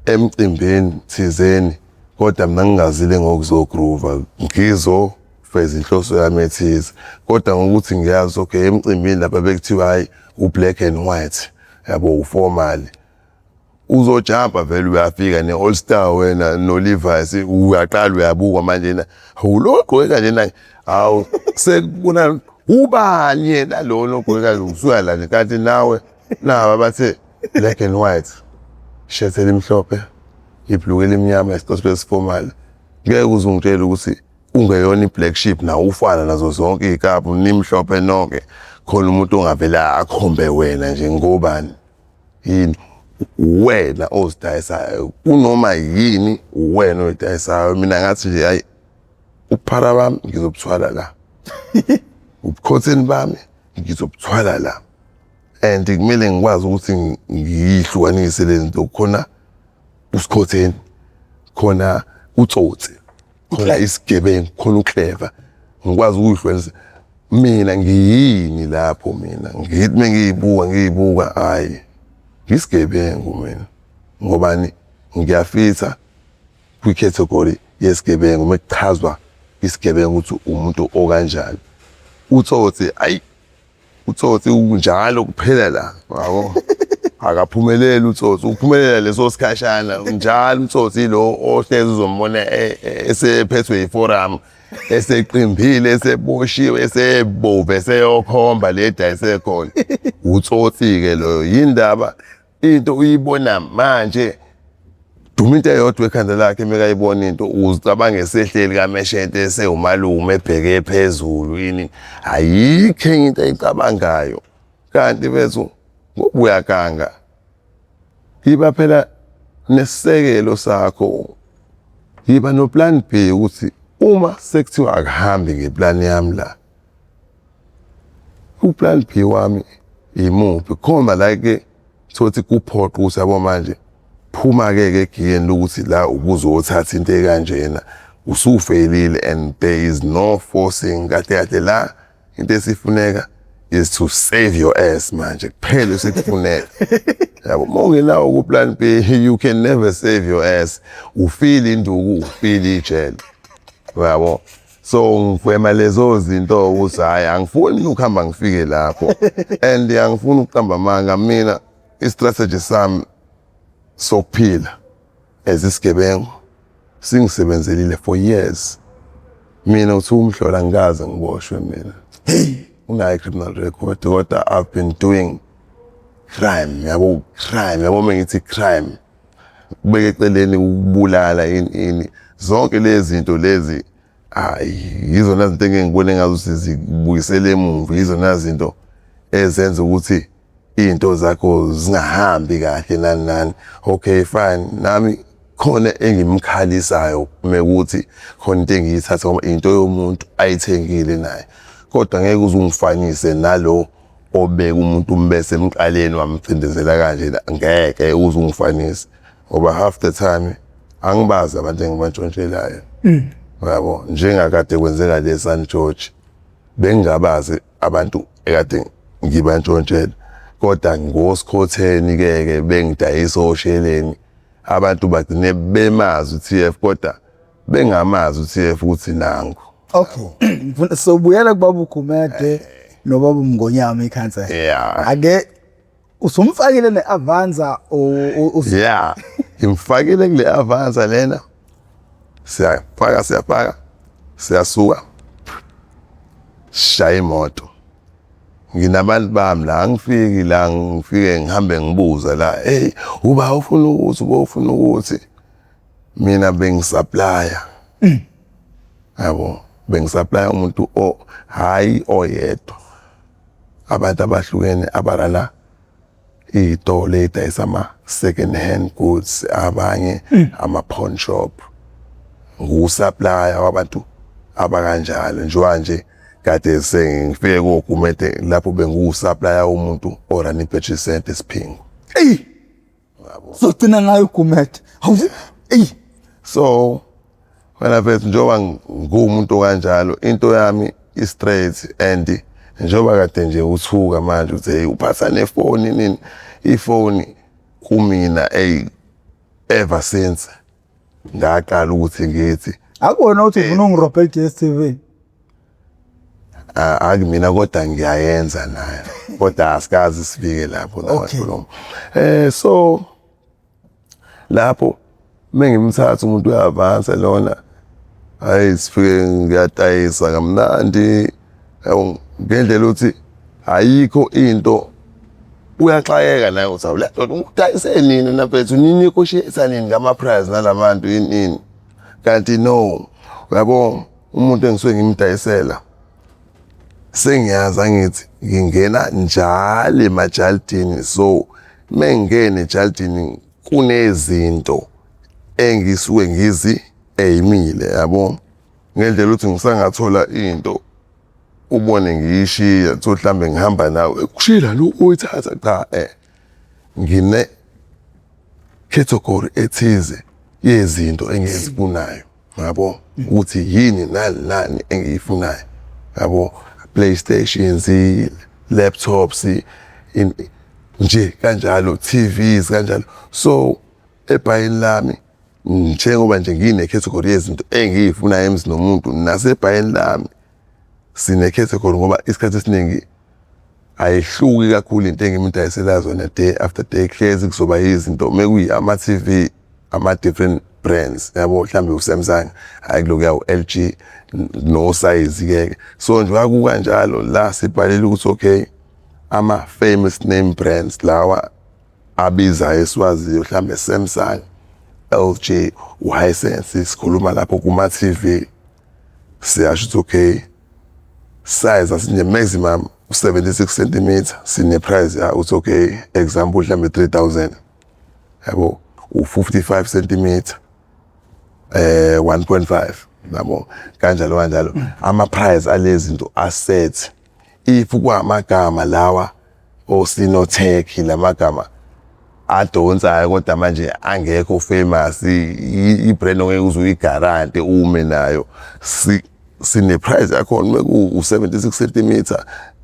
Speaker 1: emcimbeni thizeni kodwa mina ngingazile ngokuzogroove ngizo feza inhloso yami ethize kodwa ngokuthi ngiyazi okay emcimbini lapha bekuthiwa hayi u-black and white yabo uformal uzojumpa vele uyafika ne-all star wena no-Levi's uyaqala uyabuka manje na lo ogqoke kanje naye hawu sekubona ubani yena lo ogqoke kanje usuka la kanti nawe naba bathe black and white shirt elimhlophe ibhluku elimnyama isicotshwe formal ngeke uzungitshela ukuthi ungeyona i-black sheep na ufana nazo zonke izikapu nimhlophe nonke khona umuntu ongavela akhombe wena nje ngobani yini wena ozidayisayo kunoma yini wena ozidayisayo mina ngathi nje hayi uphara bami ngizobuthwala la ubukhotheni bami ngizobuthwala la and kumele ngikwazi ukuthi ngiyihlukanise lezinto khona usikhotheni khona utsotsi khona isigebengu khona uclever ngikwazi ukuyihlukanisa mina ngiyini lapho mina ngithi mengiyibuka hayi ngisigebengu mina ngobani ngiyafitha kwi-category yesigebengu mekuchazwa isigebengu ukuthi umuntu okanjani utsotsi unjalo kuphela la yabo akaphumeleli utsotsi uphumelela leso sikhashana njalo utsotsi lo ohlezi uzombona esephethwe yiforum eseqimbile eseboshiwe esebove eseyokhomba le dayise khona utsotsi-ke loyo yindaba into uyibona manje duma into eyodwa ekhanda lakhe mekayibona into uzicabanga esehleli kaMeshente esewumalume ebheke phezulu yini ayikho enye into ayicabangayo kanti bethu ngobuyakanga yiba phela nesisekelo sakho yiba no plan B ukuthi uma sekuthiwa akuhambi ngeplan yami la uplan B wami imuphi khoma la ke sothi kuphoqa ukuthi yabo manje phuma ke egiyeni lokuthi la ubuzothatha into ekanjena usufailile and there is no forcing kade la into esifuneka is to save your ass manje kuphela sekufuneka yabo mongenawo ku plan B you can never save your ass ufeel induku ufeel ijele yabo so ngifema lezo zinto ukuthi hayi angifuni ukuhamba ngifike lapho and angifuni ukuqamba amanga mina istrategy sami sokuphila ezisigebengu singisebenzelile for years mina uthi umhlola ngikaze ngiboshwe mina unayo criminal record kodwa I've been doing crime yabo mengithi crime kubeke eceleni ukubulala ini zonke lezi zinto lezi yizona zinto engibone ngazo zibuyisele emuva yizona zinto ezenza ukuthi into zakho zingahambi kahle nani okay fine nami khona engimkhalisayo mekuthi khona into engiyithatha ngoba into yomuntu ayithengile naye kodwa ngeke uzungifanise nalo obeka umuntu umbese emqaleni wamcindezela kanje ngeke uzungifanise ngoba half the time angibazi abantu engibantshontshelaya yabo njengakade kwenzeka le San George bengabazi abantu ekade ngibantshontshela kodwa ngosikhotheni ke bengidayisa osheleni abantu bagcine bemazi uTF kodwa bengamazi uTF ukuthi nangu
Speaker 2: okay so buyela kubaba uGumede nobaba Mngonyama ikhansela
Speaker 1: yeah
Speaker 2: ake usumfakile neAvanza
Speaker 1: yeah imfakile kule Avanza lena siyapaka siyasuka shaya imoto nginabantu bami la ngifiki la ngifike ngihambe ngibuza la hey uba ufuna ukuthi mina bengisupplier yabo bengisupplier umuntu hayi oyedwa abantu abahlukene abalana itolo edayisa ama second hand goods abanye ama pawn shop ngusupplier wabantu abakanjalo nje kade sengifike koGumede lapho bengusupplier umuntu orani purchase center Siphingo
Speaker 2: yabo so tina ngayo uGumede
Speaker 1: so wena mfethu njoba ngumuntu kanjalo into yami is straight and njoba kade nje uthuka manje uthi uphatha nefoni nini ifoni kumina ever since ngaqala ukuthi ngithi
Speaker 2: akubona ukuthi ufuna ungirobhela DStv
Speaker 1: akimina kodwa ngiyayenza naye kodwa asikazi sifike lapho nakhuluma so lapho mengimthatha umuntu uyavansa lona hayi sifike ngiyadayisa kamnandi ngendlela uthi ayikho into uyaxayeka naye uthi awula udayise nini naphethu nini ikoshisa nini ngama price nalabantu yini kanti no yabo umuntu engisuke ngimdayisela sengiyazi ngithi ngingena njalo emajalidini so mengene ejalidini kunezinto engisuke ngizi eyimile yabo ngendlela uthi ngisangathola into ubone ngiyishiya so mhlambe ngihamba nawe kushila lo uyithatha cha ngine category ethize yezinto engizifunayo yabo ukuthi yini nani engiyifunayo yabo PlayStations laptops nje kanjalo TVs kanjalo so ebhayini lami njengoba nje ngine category yezinto engiyifunayo emzini nomuntu nasebhayini lami sine category ngoba isikhathi esiningi ayihluki kakhulu into engimdayisela zona day after day hlezi kuzoba izinto mekuyi ama TV ama different brands yabo mhlambe uSamsung hayi kulokuya uLG no size ke so nje kanjalo la sibhalela ukuthi okay ama famous name brands lawa abiza esiwaziyo mhlambe Samsung, LG, Hisense sikhuluma lapho kuma TV siyasho ukuthi okay size asinje maximum 76 cm sine price ya uthi okay example mhlambe 3000 yabo u55 cm 1.5 yabo kanjalo ama price alezi zinto asset if kwamagama lawa oSinotech lamagama adonsayo kodwa manje angekho famous ibrand ongeke uzuyigarante ume nayo sine price yakho meku u76 cm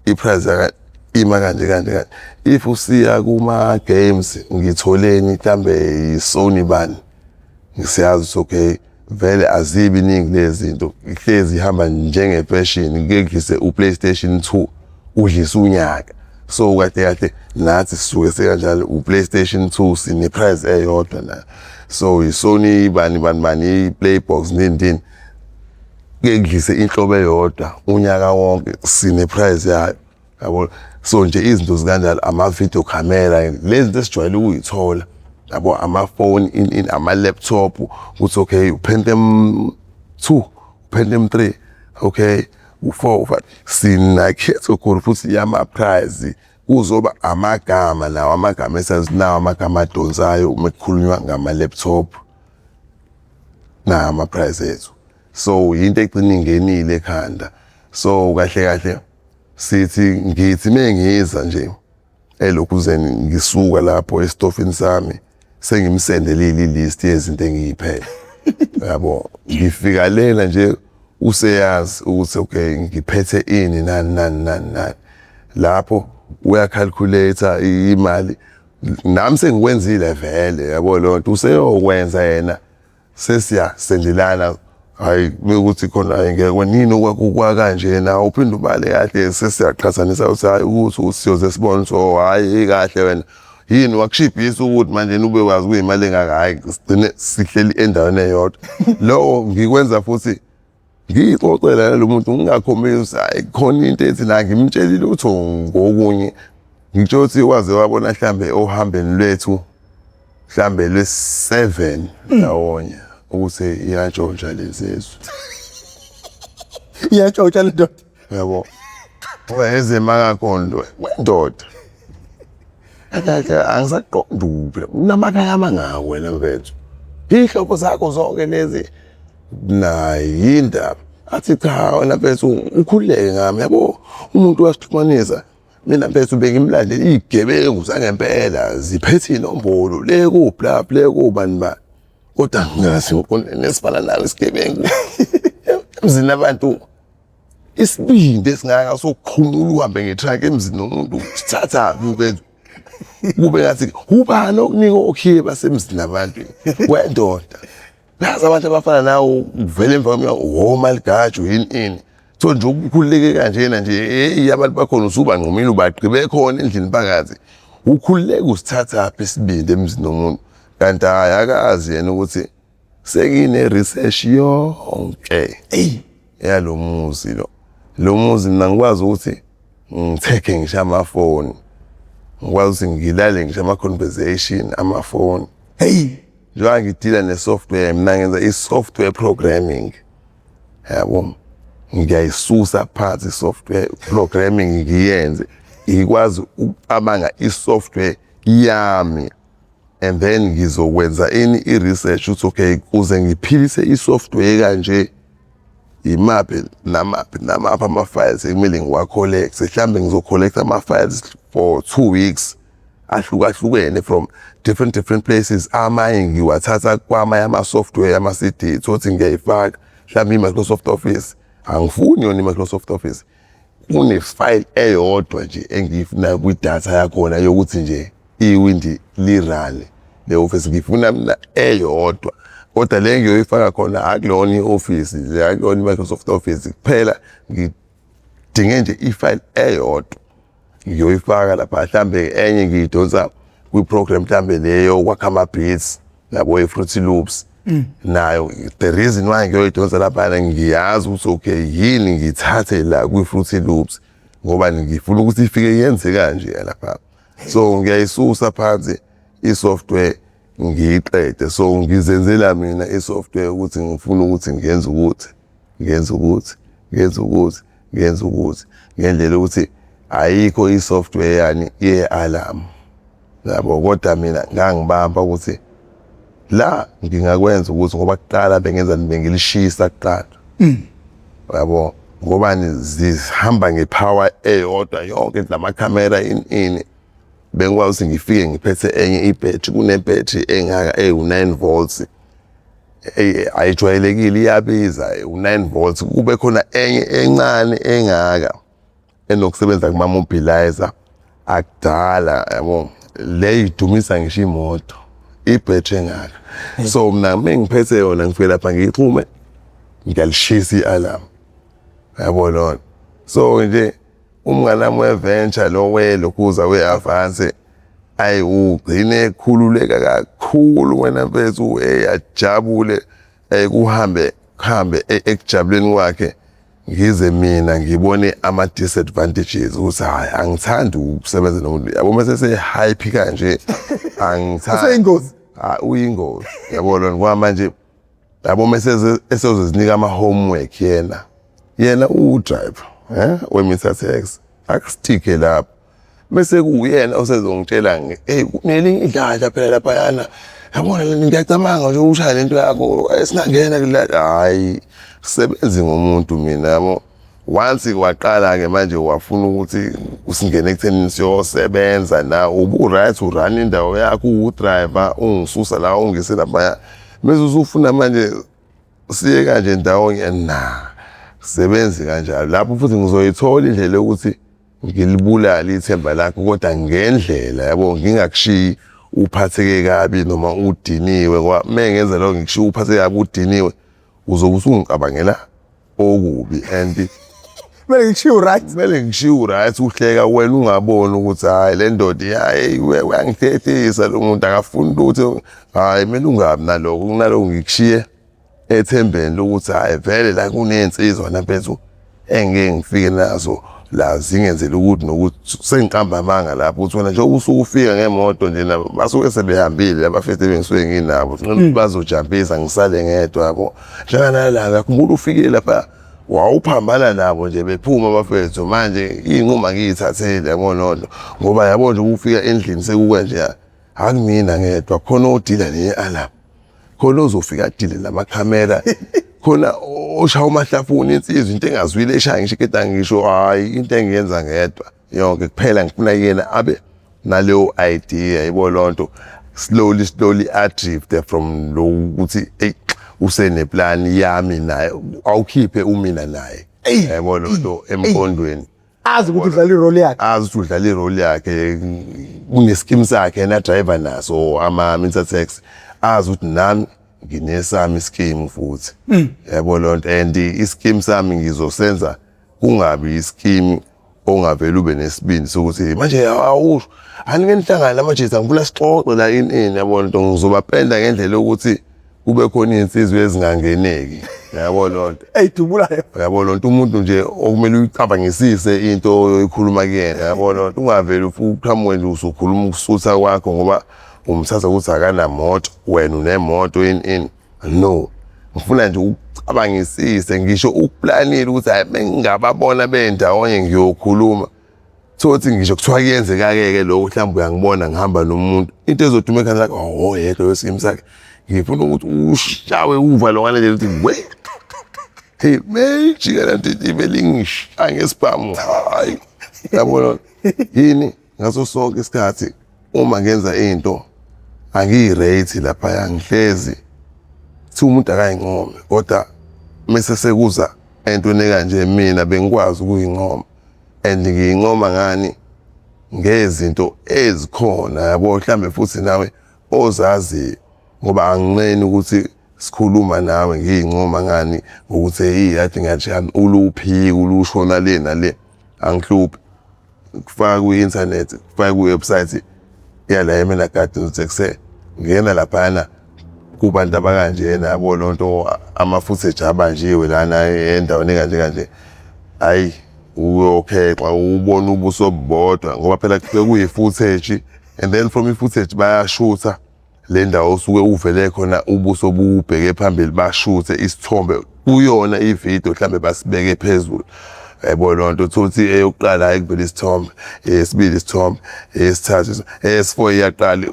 Speaker 1: iprice yaka ima kanje if usiya kuma games ngitholeni mhlambe iSony bani ngisiyazi ukuthi okay vele azibi ningi lezi zinto ihlezi ihamba njenge fashion ngekise uPlayStation 2 udlisa unyaka so kahle nathi sisuke sekanjalo uPlayStation 2 sine price eyodwa la so iSony bani iPlaybox nindini ngekudlise inhlobo eyodwa unyaka wonke sine price yayo yabo so nje izinto zikanjalo ama video camera lezi zinto esijwayele ukuyithola yabo ama phone in ama laptop ukuthi okay uPentium 2 uPentium 3 okay u4 sinakhetho khona futhi yama price kuzoba amagama lawa amagama esazinawo amagama adonsayo uma kukhulunywa ngama laptop na ama price ethu so into egcina ingenile ekhanda so kahle ngithi mengiza nje elokhu zeni ngisuka lapho estofini sami sengimsendele ilist yezinto engiyiphethe yabo ngifika lela nje useyazi ukuthi okay ngiphethe ini nani lapho uyacalculator imali nami sengikwenzile vele yabo lonto useyokwenza yena sesiya sendelana hayi ukuthi khona ngeke kwenini okwakukwa kanje na uphinde ubale kahle sesiyaqhathanisa ukuthi siyoze sibone so hayi kahle wena yini wakushibhisa ukuthi manje ube wazi kuyimali engaka hayi sigcine sihleli endaweni eyodwa lo ngikwenza futhi ngixoxela lo muntu ngingakhombisi hayi khona into ethi la ngimtshelile utho ngokunye ngitsho ukuthi waze wabona mhlambe ohambeni lwethu mhlambe lwe7 ndawonye ukuthi iyantshontsha lezizwe
Speaker 2: iyantshontsha le ndoda
Speaker 1: yabo weze makakondo wendoda akaka angisaqonda uphi unamakaya amangako wena mfethu ihlobo zakho zonke lezi nayindaba athi cha wena mfethu ukhuleke ngami yabo umuntu wasixhumanisa mina mfethu bengimlandela izigebengu zangempela ziphethe inombolo le ku bla bla kubani ba kodwa ngasi nesifana nawe isigebengu emzini abantu isibindi esingaka sokukhulula uhambe ngetruck emzini nomuntu sithatha mfethu kube ngathi ubani okunika okhiye basemzini abantu wendoda nazi abantu abafana nawo uvele emva kwami omaligajo yini so nje ukukhululeke kanjena nje abantu bakhona usuba ngqomile ubagqibe khona endlini phakathi ukhululeke usithatha apha isibindi emzini nomuntu kanti ayakazi yena ukuthi sekine research yonke yalomuzi lo muzi mina ngikwazi ukuthi ngitheke ngisho amafoni ngikwazi ukuthi ngilale ngisho ama conversation amafoni njengoba ngidila ne-software mina ngenza i-software programming yabo ngiyayisusa phansi i-software programming ngiyenze ngikwazi ukucabanga i-software yami and then ngizokwenza i-research ukuthi okay kuze ngiphilise i-software kanje imaphi namaphi ama-files ekumele ngiwa-collect mhlambe ngizo-collect ama-files for 2 weeks ahlukahlukene from different places amanye ngiwathatha kwamanye ama-software ama-CD thothi ngiyayifaka mhlawumbe i-Microsoft Office angifuni yona i-Microsoft Office kune-file eyodwa nje engiyifuna kwidatha yakhona yokuthi nje iwindi lirale le office ngifuna mina eyodwa kodwa le ngiyoyifaka khona akulona i-office le akulona i-Microsoft Office kuphela ngidinge nje i-file eyodwa ngiyoyifaka lapha mhlambe enye ngiyidonsa kwi-program mhlambe leyo kwakha ama-beats yabo i-Fruity Loops nayo the reason why ngiyoyidonsa lapha ngiyazi ukuthi okay yini ngithathe la kwi-Fruity Loops ngoba ngifuna ukuthi ifike yenze kanje lapha. So ngiyayisusa phansi i-software ngiyiqede, so ngizenzela mina i-software ukuthi ngifuna ukuthi ngenze ukuthi ngendlela ukuthi ayikho i-software yani ye-alarm yabo, kodwa mina ngangibamba ukuthi la ngingakwenza ukuthi ngoba kuqala bengilishisa kuqala yabo, ngoba zihamba ngepower eyodwa yonke lamakhamera ini bengikwazi ukuthi ngifike ngiphethe enye ibhetri kunebhetri engaka ewu-9 volts ayijwayelekile iyabiza u-9 volts, kube khona enye encane engaka enokusebenza kuma-mobilizer akudala yabo, le idumisa ngisho imoto ibhetri engaka. So mina mengiphethe yona ngifike lapha ngiyixhume ngiyalishisa i-alarm yabo lona. So nje umngane wami we-venture lo weLokhuza we-Avance ugcine ekhululeka kakhulu wena mfethu, ajabule kuhambe ekujabuleni kwakhe ngize mina ngibone ama-disadvantages ukuthi hayi angithandi ukusebenza nomuntu yabo mase se-hype kanje angithandi.
Speaker 2: Useyingozi.
Speaker 1: Uyingozi yabo lona ngoba manje yabo mase esezozinika ama-homework yena u-driver we-Mr Tax akusitike lapho bese kuyena osezongitshela kunelinye idlala phela laphayana yabona ngiyacabanga nje ushaya lento yakho esingangena kula. Hayi sebenzi ngomuntu mina yabo, once waqala-ke manje wafuna ukuthi usingene ekuthenini siyosebenza na ubu-right urun indawo yakho uwu-driver ungisusa la ungise laphaya bese usufuna manje siye kanje ndawonye sebenzi kanjalo lapho futhi ngizoyithola indlela yokuthi ngilibulala ithemba lakho kodwa ngendlela yabo, ngingakushiyi uphatheke kabi noma udiniwe, ngoba mengenza lokho ngikushiya uphatheke kabi udiniwe uzobe usungicabangela okubi and
Speaker 2: kumele
Speaker 1: ngishiye u-right uhleka wena ungaboni ukuthi hayi le ndoda hayi uyangithethisa lo muntu akafuni lutho. Hayi kumele ungabi nalokho ngikushiye ethembeni lokuthi hayi vele la kuney'nsizwa nampethu engeke ngifike nazo la zingenzele ukuthi nokuthi sengiqamba amanga lapho ukuthi wena nje usuke ufika ngemoto nje nabo basuke sebehambile abafethu ebengisuke nginabo bazojampisa ngisale ngedwa yabo. Njenganalanga khumbula ufikile lapha wawuphambana nabo nje bephuma abafethu, manje iy'nqumo ngiyithathele yabo lonto ngoba yabo nje ufika endlini sekukanje akumina ngedwa, khona odila ne-alarm, khona ozofika adile namakhamera khona oshaya umahlafuni insizwa into engazwile eshaya ngisho iketa ngisho hayi into engiyenza ngedwa yonke kuphela ngifuna yena abe naleyo idea yabo lonto slowly adrift from lo ukuthi useneplan yami naye awukhiphe umina naye yabo lonto emqondweni
Speaker 2: azi ukuthi udlala irole yakhe kunescheme sakhe na driver naso ama-Mr Tax azi ukuthi nami nginesami ischeme futhi yabo lonto, and ischeme sami ngizosenza kungabi ischeme ongavela ube nesibindi sokuthi manje awusho aningenihlangana lamajezi ngifuna sixoxe la ini yabo lonto, ngizobapenda ngendlela yokuthi kube khona iy'nsizwa ezingangeneki yabo lonto ey'dubulayo
Speaker 1: yabo lonto, umuntu nje okumele uyicabangisise into oyikhuluma kuyena yabo lonto, ungaveli uqhamuke nje usukhuluma ukusutha kwakho ngoba umthatha ukuthi akanamoto wena unemoto ini no, ngifuna nje ucabangisise ngisho ukuplanile ukuthi hayi mengingababona bendawonye ngiyokhuluma thothi ngisho kuthiwa kuyenzeka-ke lokho mhlawumbe uyangibona ngihamba nomuntu into ezoduma ekhanda lakho yedwa wescheme sakhe ngifuna ukuthi ushawe uva lo ngale nje ukuthi hey mejika lanto ivele ingishaya ngesibhamu. Hayi yabona yini ngaso sonke isikhathi uma ngenza into angiyi-rate laphaya ngihlezi thi umuntu akayincome, kodwa mese sekuza entweni ekanje mina bengikwazi ukuyincoma and ngiyincoma ngani ngezinto ezikhona yabo, mhlambe futhi nawe ozazi ngoba anginqeni ukuthi sikhuluma nawe ngiyincoma ngani ukuthi yathi ngathi uluphi ulushona le nale angihluphi, kufaka ku-internet kufaka ku-website yala eMena Gardens Taxi ngena laphana
Speaker 2: kubantu abakanjena yabo lonto ama-footage abanjiwe lana endaweni kanje hayi okay xa ubona ubuso bodwa ngoba phela kuyi-footage and then from i-footage bayashutha le ndawo osuke uvele khona ubuso bubheke phambili bashuthe isithombe kuyona ividiyo mhlambe basibeke phezulu yabo lonto uthi eyokuqala hayi kuvela isithombe eyesibili isithombe eyesithathu eyes4 iyaqala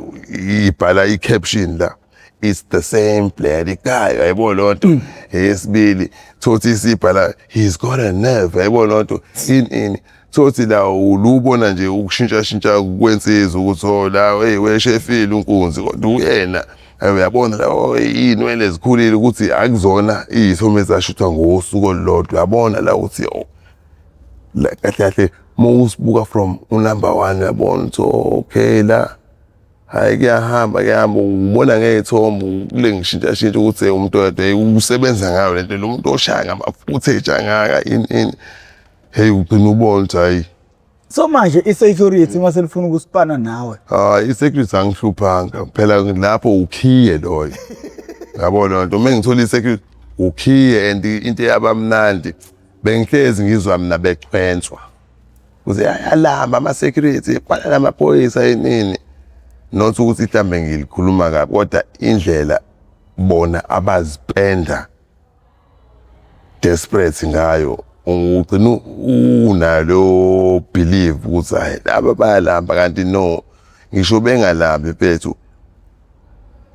Speaker 2: ibhala i-caption la it's the same bloody guy yabo lonto eyesibili thothi isibhala he's got a nerve yabo lonto in thothi la ulubona nje ukushintsha kwensizwa ukuthi la hey weshefile unkunzi kodwa uyena uyabona la inwele ezikhulile ukuthi akuzona izithombe ezashuthwa ngosuku olulodwa yabona la uthi la kahle mawusibuka from unumber 1 yabona ukuthi okay la hayi kuyahamba ubona ngezithombe kule ngishintsha ukuthi umuntu oyedwa usebenza ngayo lento lo muntu oshaya ngama-footage angaka in hey ugcina ubona ukuthi hayi
Speaker 3: so manje i-security mase lifuna ukusipana nawe
Speaker 2: i-security angihluphanga phela lapho ukhiye loyo yabona lonto mengithola i-security ukhiye and into yabamnandi bengihlezi ngizwa mina bechwenswa kuze ayalamba ama-security bhala namaphoyisa yini not ukuthi mhlambe ngilikhuluma kabi kodwa indlela bona abazipenda desperate ngayo ugcina unalo believe ukuthi hayi laba bayalamba kanti no ngisho bengalambi phethu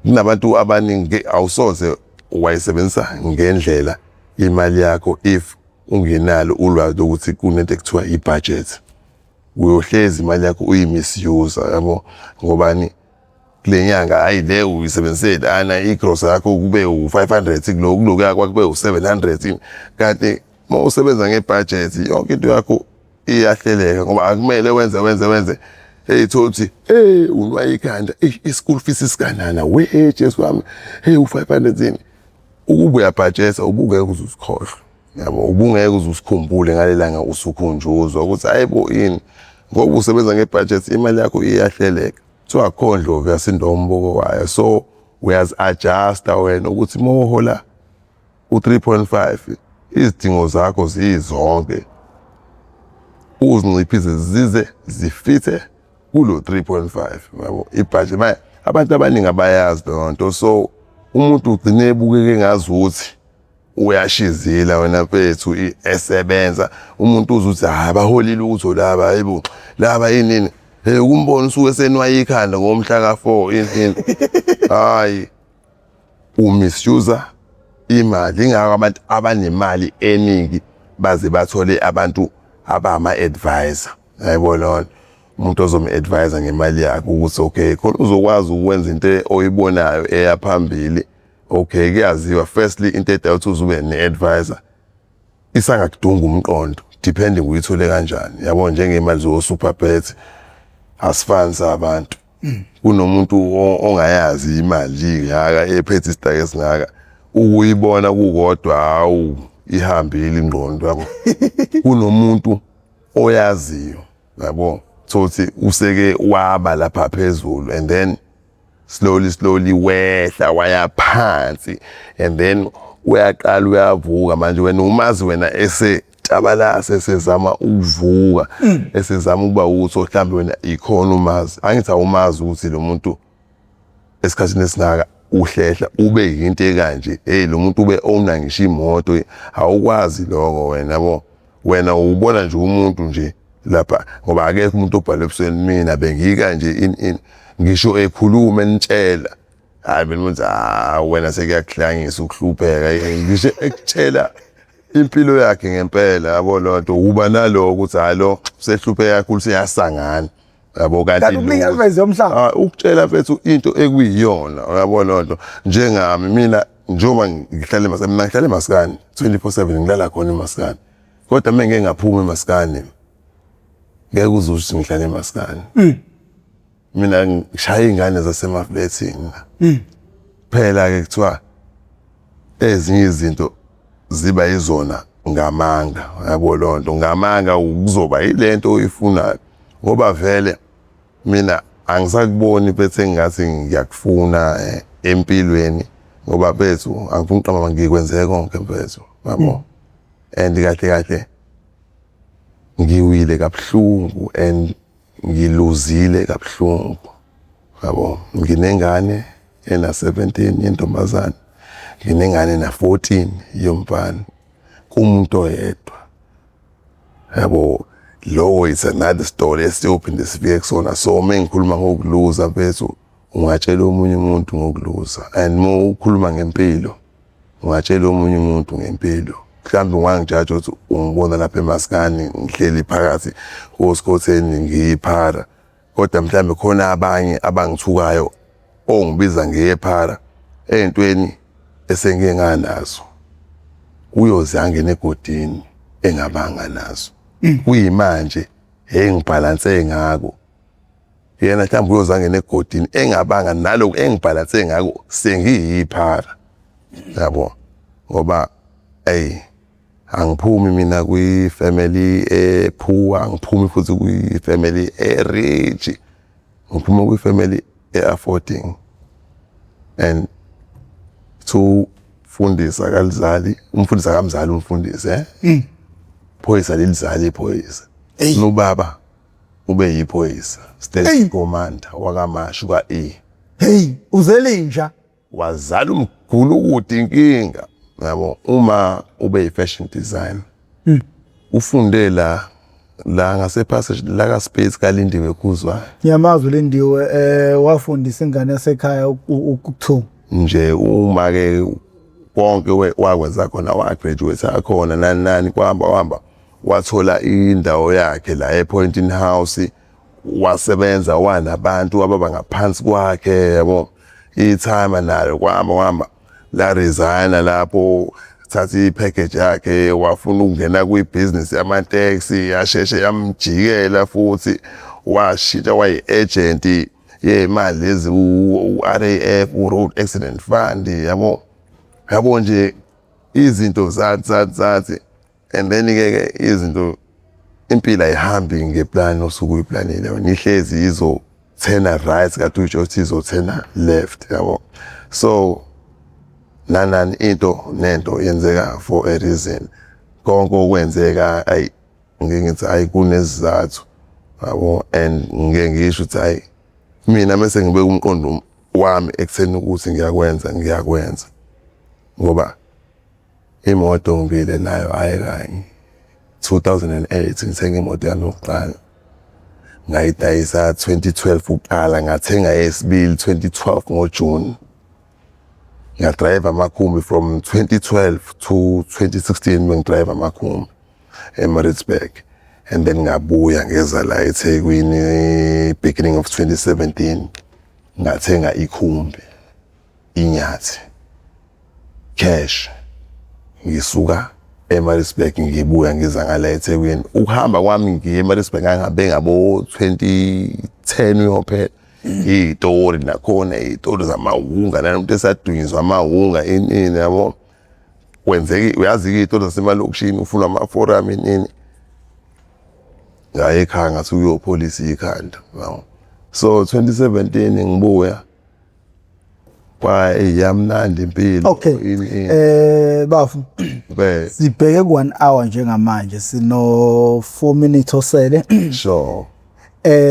Speaker 2: kunabantu abaningi awusoze wayisebenzisa ngendlela imali yakho if ungenalo ulwazi lokuthi kunento ekuthiwa i-budget uyohlezi imali yakho uyimisuse yabo ngobani kule nyanga hayi le uyisebenzise lana igross yakho kube u500 kulokuya kwakube u700 kanti mawusebenza ngebudget yonke into yakho iyahleleka ngoba akumele wenze hey thothi unwayikhanda i-school fees isikanana Jesu wami hey u500 ukubuya budget ubungeke uzusikhohlwa yabo ubungeke uzusikhumbule ngalelanga usukhunjuzwa ukuthi hayibo ini ngoba usebenza ngebudget imali yakho iyahleleka so akhondlo yasindomboko wayo so uyazi-adjust wena ukuthi mawuhola u3.5 izidingo zakho zizonke uzinciphise zize zifithe kulo 3.5 yabo ibudget manje abantu abaningi abayazi lonto so umuntu ugcine ebukeke ngazi ukuthi uyashizila wena mfethu esebenza umuntu uzuthi hayi baholile utho laba hayibo laba yini ukumbona usuke senwaye ikhanda ngomhla ka4 hayi umisuse imali ingaka abantu abanemali eningi baze bathole abantu abama-advisor hayibo lona umuntu ozom-advisor ngemali yakhe ukuthi okay khona uzokwazi ukwenza into oyibonayo eyaphambili okay kuyaziwa firstly into edala ukuthi uzube ne-advisor isangakudunga umqondo depending uyithole kanjani yabo njengemali zo-superbet asifani sabantu kunomuntu ongayazi imali ngaka ephethe isitake singaka ukuyibona kukodwa hawu ihambile ingqondo yabo kunomuntu oyaziyo yabo sothi useke waba lapha phezulu and then slowly wehla waya phansi and then uyaqala uyavuka manje wena umazi wena esetabalase esezama ukuvuka esezama ukuba utho mhlambe wena ikhona umazi angithi awumazi ukuthi lo muntu esikhathini esingaka uhlehla ube yinto ekanje hey lo muntu ube owner ngisho imoto awukwazi lokho wena yabo wena ubona nje umuntu nje lapha ngoba akekho umuntu obhala ebusweni mina bengika nje in ngisho ekhuluma entshela hayi benithi wena sekuyakuhlangisa ukuhlupheka ngisho ekutshela impilo yakhe ngempela yabo lonto uba nalo ukuthi halo sehlupheka kakhulu siyasangana yabo kanti ukutshela mfethu into ekuyiyona yabo lonto njengami mina njengoba ngihlala eMaskane 24/7 ngilala khona eMaskane kodwa mengeke ngaphuma eMaskane ngeke uzuthi ngihlala eMaskane mina ngishaya ingane zasemafletini phela ke kuthiwa ezinye izinto ziba yizona ngamanga yabo lonto ngamanga ukuzoba ilento oyifunayo ngoba vele mina angisakuboni bese ngathi ngiyakufuna empilweni ngoba bethu angifuni uqamba ngikwenzeke konke mfethu yabo and kahle ngiwile kabuhlungu and ngiluzile kabuhlungu yabo nginengane ena 17 yentombazana nginengane na 14 yomfana kumuntu oyedwa yabo lo is another story esiyophinde sifike kusona so mengikhuluma ngokuluza mfethu ungatshela omunye umuntu ngokuluza and ukhuluma ngempilo ungatshela omunye umuntu ngempilo mhlawumbe ungangijaji ukuthi ungibona lapha emaskani ngihleli phakathi kosikhotheni ngiyiphara kodwa mhlawumbe khona abanye abangithukayo ongibiza ngiyephara ey'ntweni esenginganazo uyozange negodini engabanga nazo kuyimanje engibhalanse ngako yena mhlawumbe uyozange negodini engabanga naloko engibhalanse ngako sengiyiphara yabo ngoba angiphumi mina kwi-family poor angiphumi futhi kwi-family rich ngiphuma kwi-family affording and to fundisa kalizali umfundisa kamzali umfundise phoyisa lelizali iphoyisa nobaba ube yiphoyisa state commander wakamashu ka-E
Speaker 3: hey uzelinja
Speaker 2: wazala umgulu ukuthi inkinga yabo uma ube yi-fashion designer ufundela la ngasepassage la ka space kaLindiwe Khuzwayo
Speaker 3: Nyamazwe Lindiwe wafundisa ingane yasekhaya ukuthunga
Speaker 2: nje uma ke konke wakwenza khona wa graduate akhona nani kwahamba wathola indawo yakhe la ePointing House wasebenza wanabantu ababa ngaphansi kwakhe yabo itime nalo kwahamba la resign lapho thatha ipackage yakhe wafuna ukungena kwi-business yama-taxi yasheshe yamjikela futhi washintsha wayi-agent yemali lezi u-RAF u-Road Accident Fund yabo nje izinto zathi and then ke izinto impilo ayihambi ngeplan osuku uyiplanile nihlezi izo turn right kade utsho ukuthi izo turn left yabo so nanani into nento yenzeka for a reason konke okwenzeka ngingithi kunesizathu yabo and ngeke ngisho ukuthi mina mase ngibeka umqondo wami ekutheni ukuthi ngiyakwenza ngoba imoto ngibile nayo kanye 2008 ngithenga imoto yami yokuqala ngayidayisa 2012 uqala ngathenga yesibili 2012 ngoJune ngadrive amakhumbi from 2012 to 2016 ngidrive amakhumbi eMaritzburg and then ngabuya ngeza la eThekwini beginning of 2017 ngathenga ikhumbi inyathi cash ngisuka eMaritzburg ngibuya ngiza ngala eThekwini ukuhamba kwami ngiye eMaritzburg ngihambe ngabo 2010 uyophela izitori nakhona izitori zamahunga namuntu esadunyizwa amahunga inini yabo kwenzeki uyazi izitori zasemalokishini ufuna ama-forum inini ngaye ekhaya ngathi uyopholisa ikhanda so 2017 ngibuya kwa yamnandi impilo
Speaker 3: bafu sibheke ku1 hour njengamanje sino 4 minutes osele
Speaker 2: sure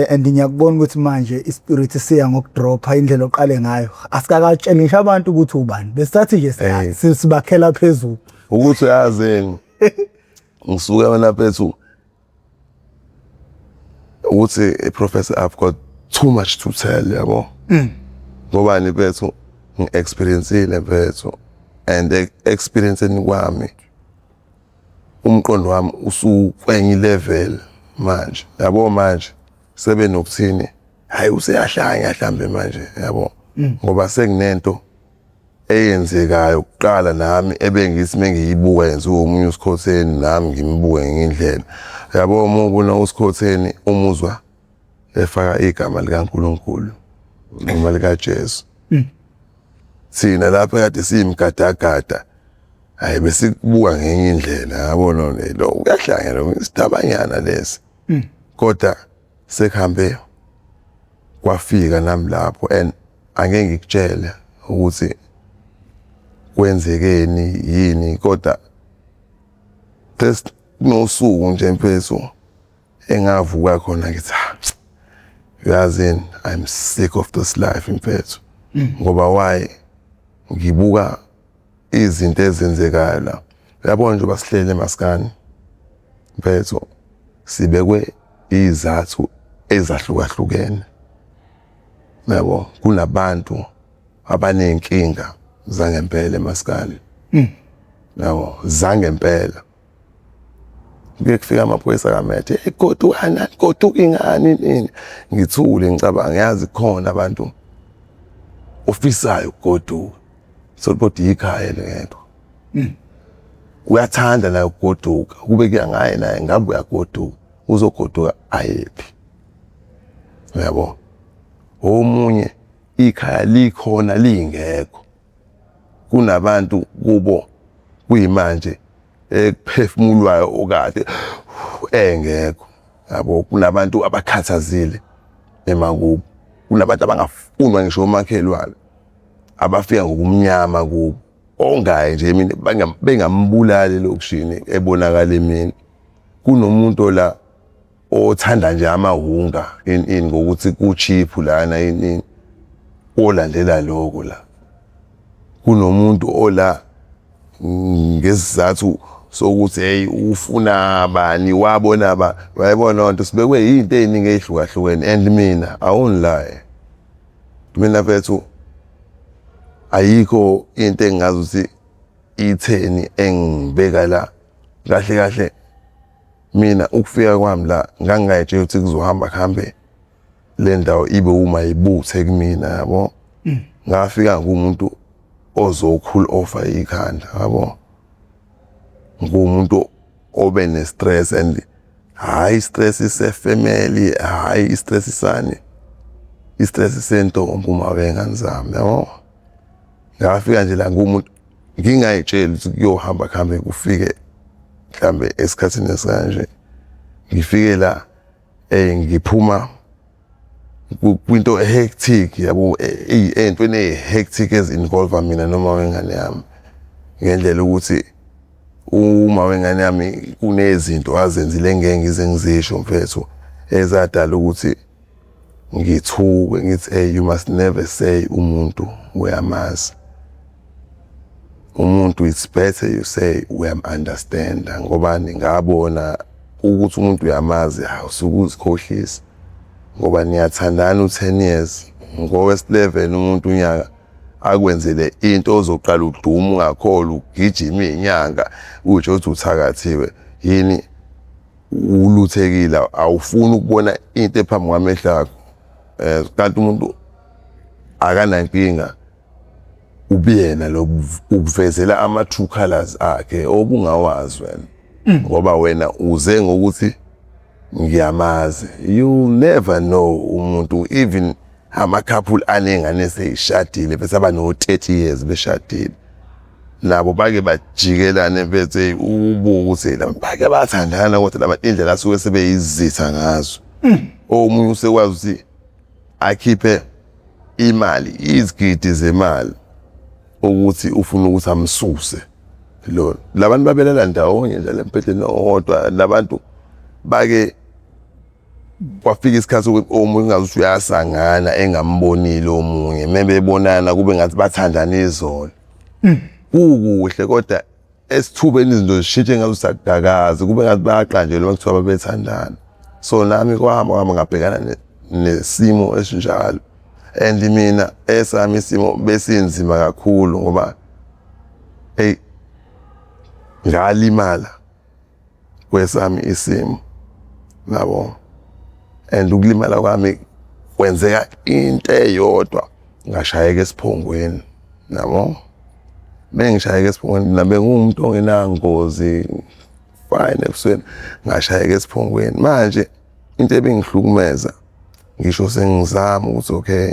Speaker 3: and ngiyakubona ukuthi manje ispirit siya ngokudropha indlela oqale ngayo asikakatshela ngisho abantu ukuthi ubani besithathi nje sibakhela phezulu
Speaker 2: ukuthi uyazi ngisuka wena phethu ukuthi professor I've got too much to tell yabo ngoba ni phethu ngi-experienceile phethu and experiencing kwami umqondo wami usukwenye level manje yabo manje sebe nokuthini hayi useyahlanya mhlambe manje yabo ngoba senginento eyenzekayo ukuqala nami ebengithi mengiyibuka yenziwa umunye usikhotheni nami ngimbuke ngendlela yabo uma ubona usikhotheni umuzwa efaka igama likaNkulunkulu noma likaJesu sina lapha kade simgadagada hayi besikubuka ngenye indlela yabona lo uyahlanya lo sidabanyana lesi kodwa sekuhambe kwafika nami lapho and angeke ngikutshele ukuthi kwenzekeni yini kodwa just nosuku nje mfethu engavuka khona ngithi yazini I'm sick of this life mfethu ngoba why ngibuka izinto ezenzekayo la yabona nje basihlele maskani mfethu sibekwe izathu ezahlukahlukene yabo kunabantu abanenkinga zangempela emaskani yabo zangempela kufika amaphoyisa kamethe goduka ingani nini ngithule ngicabanga yazi khona abantu ofisayo goduka so kodwa ikhaya lento uyathanda nayo goduka kube kuya ngaye naye ngabe uyagoduka uzogoduka ayephi yabo omunye ikhaya likhona lingekho kunabantu kubo kuyimanje ekuphefumulwayo okade engekho yabo kunabantu abakhathazile emakubo kunabantu abangafunwa ngisho umakhelwane abafika ngokumnyama kubo ongaye nje mina bengambulali lokushini ebonakala emini kunomuntu la othanda nje amahunga ini ngokuthi kucheap lana ini olandela lokho la kunomuntu ola ngesizathu sokuthi hey ufuna bani wabona ba wayibona lonto sibekwe izinto eziningi ezihlukahlukene and mina awunlaye mina mfethu ayikho into engazi ukuthi itheni engibeka la kahle kahle mina ukufika kwami la ngangayitshela ukuthi kuzohamba kuhambe le ndawo ibe uma ibuthe kumina yabo ngafika ngumuntu ozocool offer ikhanda yabo ngumuntu obe ne stress and hayi stress ise family hayi stress isani istress sentombi uma wengane zami yabo ngafika nje la ngumuntu ngingayitshela ukuthi kuyohamba kuhambe kufike mhlambe esikhathini esikanje ngifike la ngiphuma kwinto hectic yabo entweni hectic ezinvolve mina noma wengane yami ngendlela ukuthi uma wengane yami kunezinto azenzile ngeke ngize ngizisho mfethu ezadala ukuthi ngithuke ngithi hey you must never say umuntu uyamazi umuntu it's better you say we understand ngoba ngabona ukuthi umuntu uyamazi awusukuzikhohlisa ngoba niyathandana u10 years ngowes11 umuntu unyaka akwenzele into ozoqala udumo ungakhola ugijima izinyanga uthi uthakathiwe yini uluthekile awufuni ukubona into ephambi kwamehlo akho kanti umuntu akanankinga ubiyena lo ukuvezela ama true colors akhe obungawazi wena ngoba wena uze ngokuthi ngiyamazi you never know umuntu even ama couple anengane seyishadile bese abano 30 years beshadile nabo bake bajikelane bese ubuka ukuthi laba bake bathandana kodwa laba indlela asuke sebeyizitha ngazo omunye usekwazi ukuthi akhiphe imali izigidi zemali ukuthi ufuna ukuthi amsuse lo labantu babelela ndawonye nje lempedleni odwa labantu bake kwafika isikhathi ukuthi omunye ungazuthi uyasangana engambonile omunye mebebonana kube ngathi bathandana izolo kuhle kodwa esithubeni izinto zishintshe ngazo sakudakazi kube ngathi bayaqanjelwa makuthiwa babethandana so nami kwahamba ngabhekana nesimo esinjalo and mina esami isimo besinzima kakhulu ngoba hey ngalimala kwesami isimo nabo and ukulimala kwami kwenzeka into eyodwa ngashayeka esiphongweni nabo bengishayeka esiphongweni nabe ngumuntu ongenangozi fine ebusweni ngashayeka esiphongweni manje into ebengihlukumeza ngisho sengizama ukuthi okay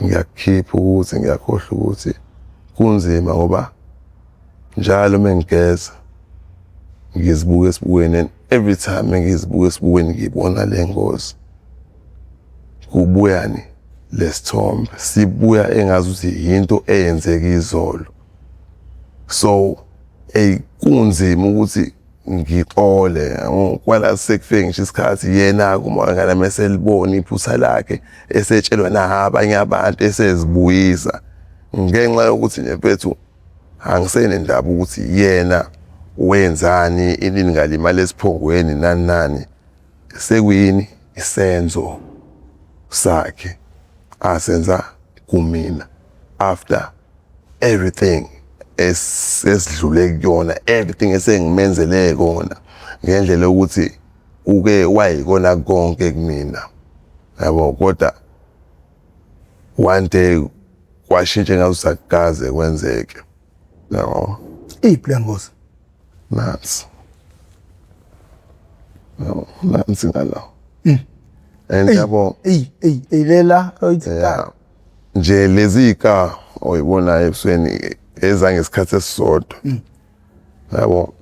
Speaker 2: ngiyakhipha ukuthi ngiyakhohlwa ukuthi kunzima ngoba njalo mengigeza ngizibuka esibukweni and every time ngizibuka esibukweni ngibona le ngozi kubuyani lesithombe sibuya engazuthi into eyenzeka izolo. So kunzima ukuthi ngixole kwala sekufike ngisho isikhathi yena kuma ngana meselibona iphutha lakhe esetshelwa na abanye abantu esezibuyisa ngenxa yokuthi nje mfethu angisenendaba ukuthi yena wenzani inini ngalimali esiphongweni nani sekuyini isenzo sakhe asenza kumina after everything esidlule kuyona, everything esengimenzele kona ngendlela ukuthi uke wayikona konke kumina yabo. Kodwa one day kwashintsha ngazusakaze kwenzeke yabo.
Speaker 3: Iplengozi
Speaker 2: Nansi nansi ngala and yabo
Speaker 3: lela
Speaker 2: nje lezi ka oyibona ebusweni ezange isikhathi esisodwa yabo.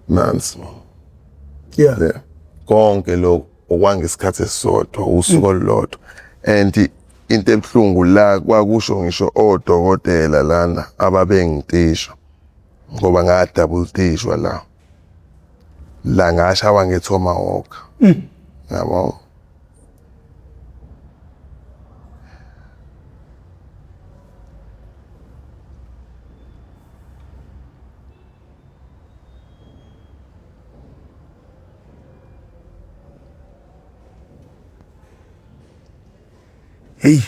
Speaker 2: Nansi
Speaker 3: yeah
Speaker 2: konke lokho okwangesikhathi esisodwa usuku olulodwa. And into ebhlungu la kwakusho ngisho odokotela lana ababengitisha ngoba nga-double tishwa la ngashawa nge-tomahawk yabo.
Speaker 3: hey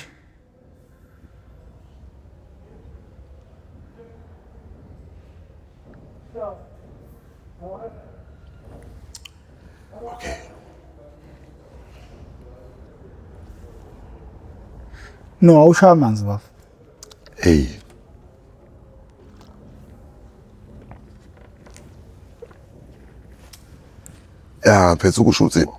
Speaker 3: no awushaya amanzi bafo.
Speaker 2: Hey phethu kusho ukuthi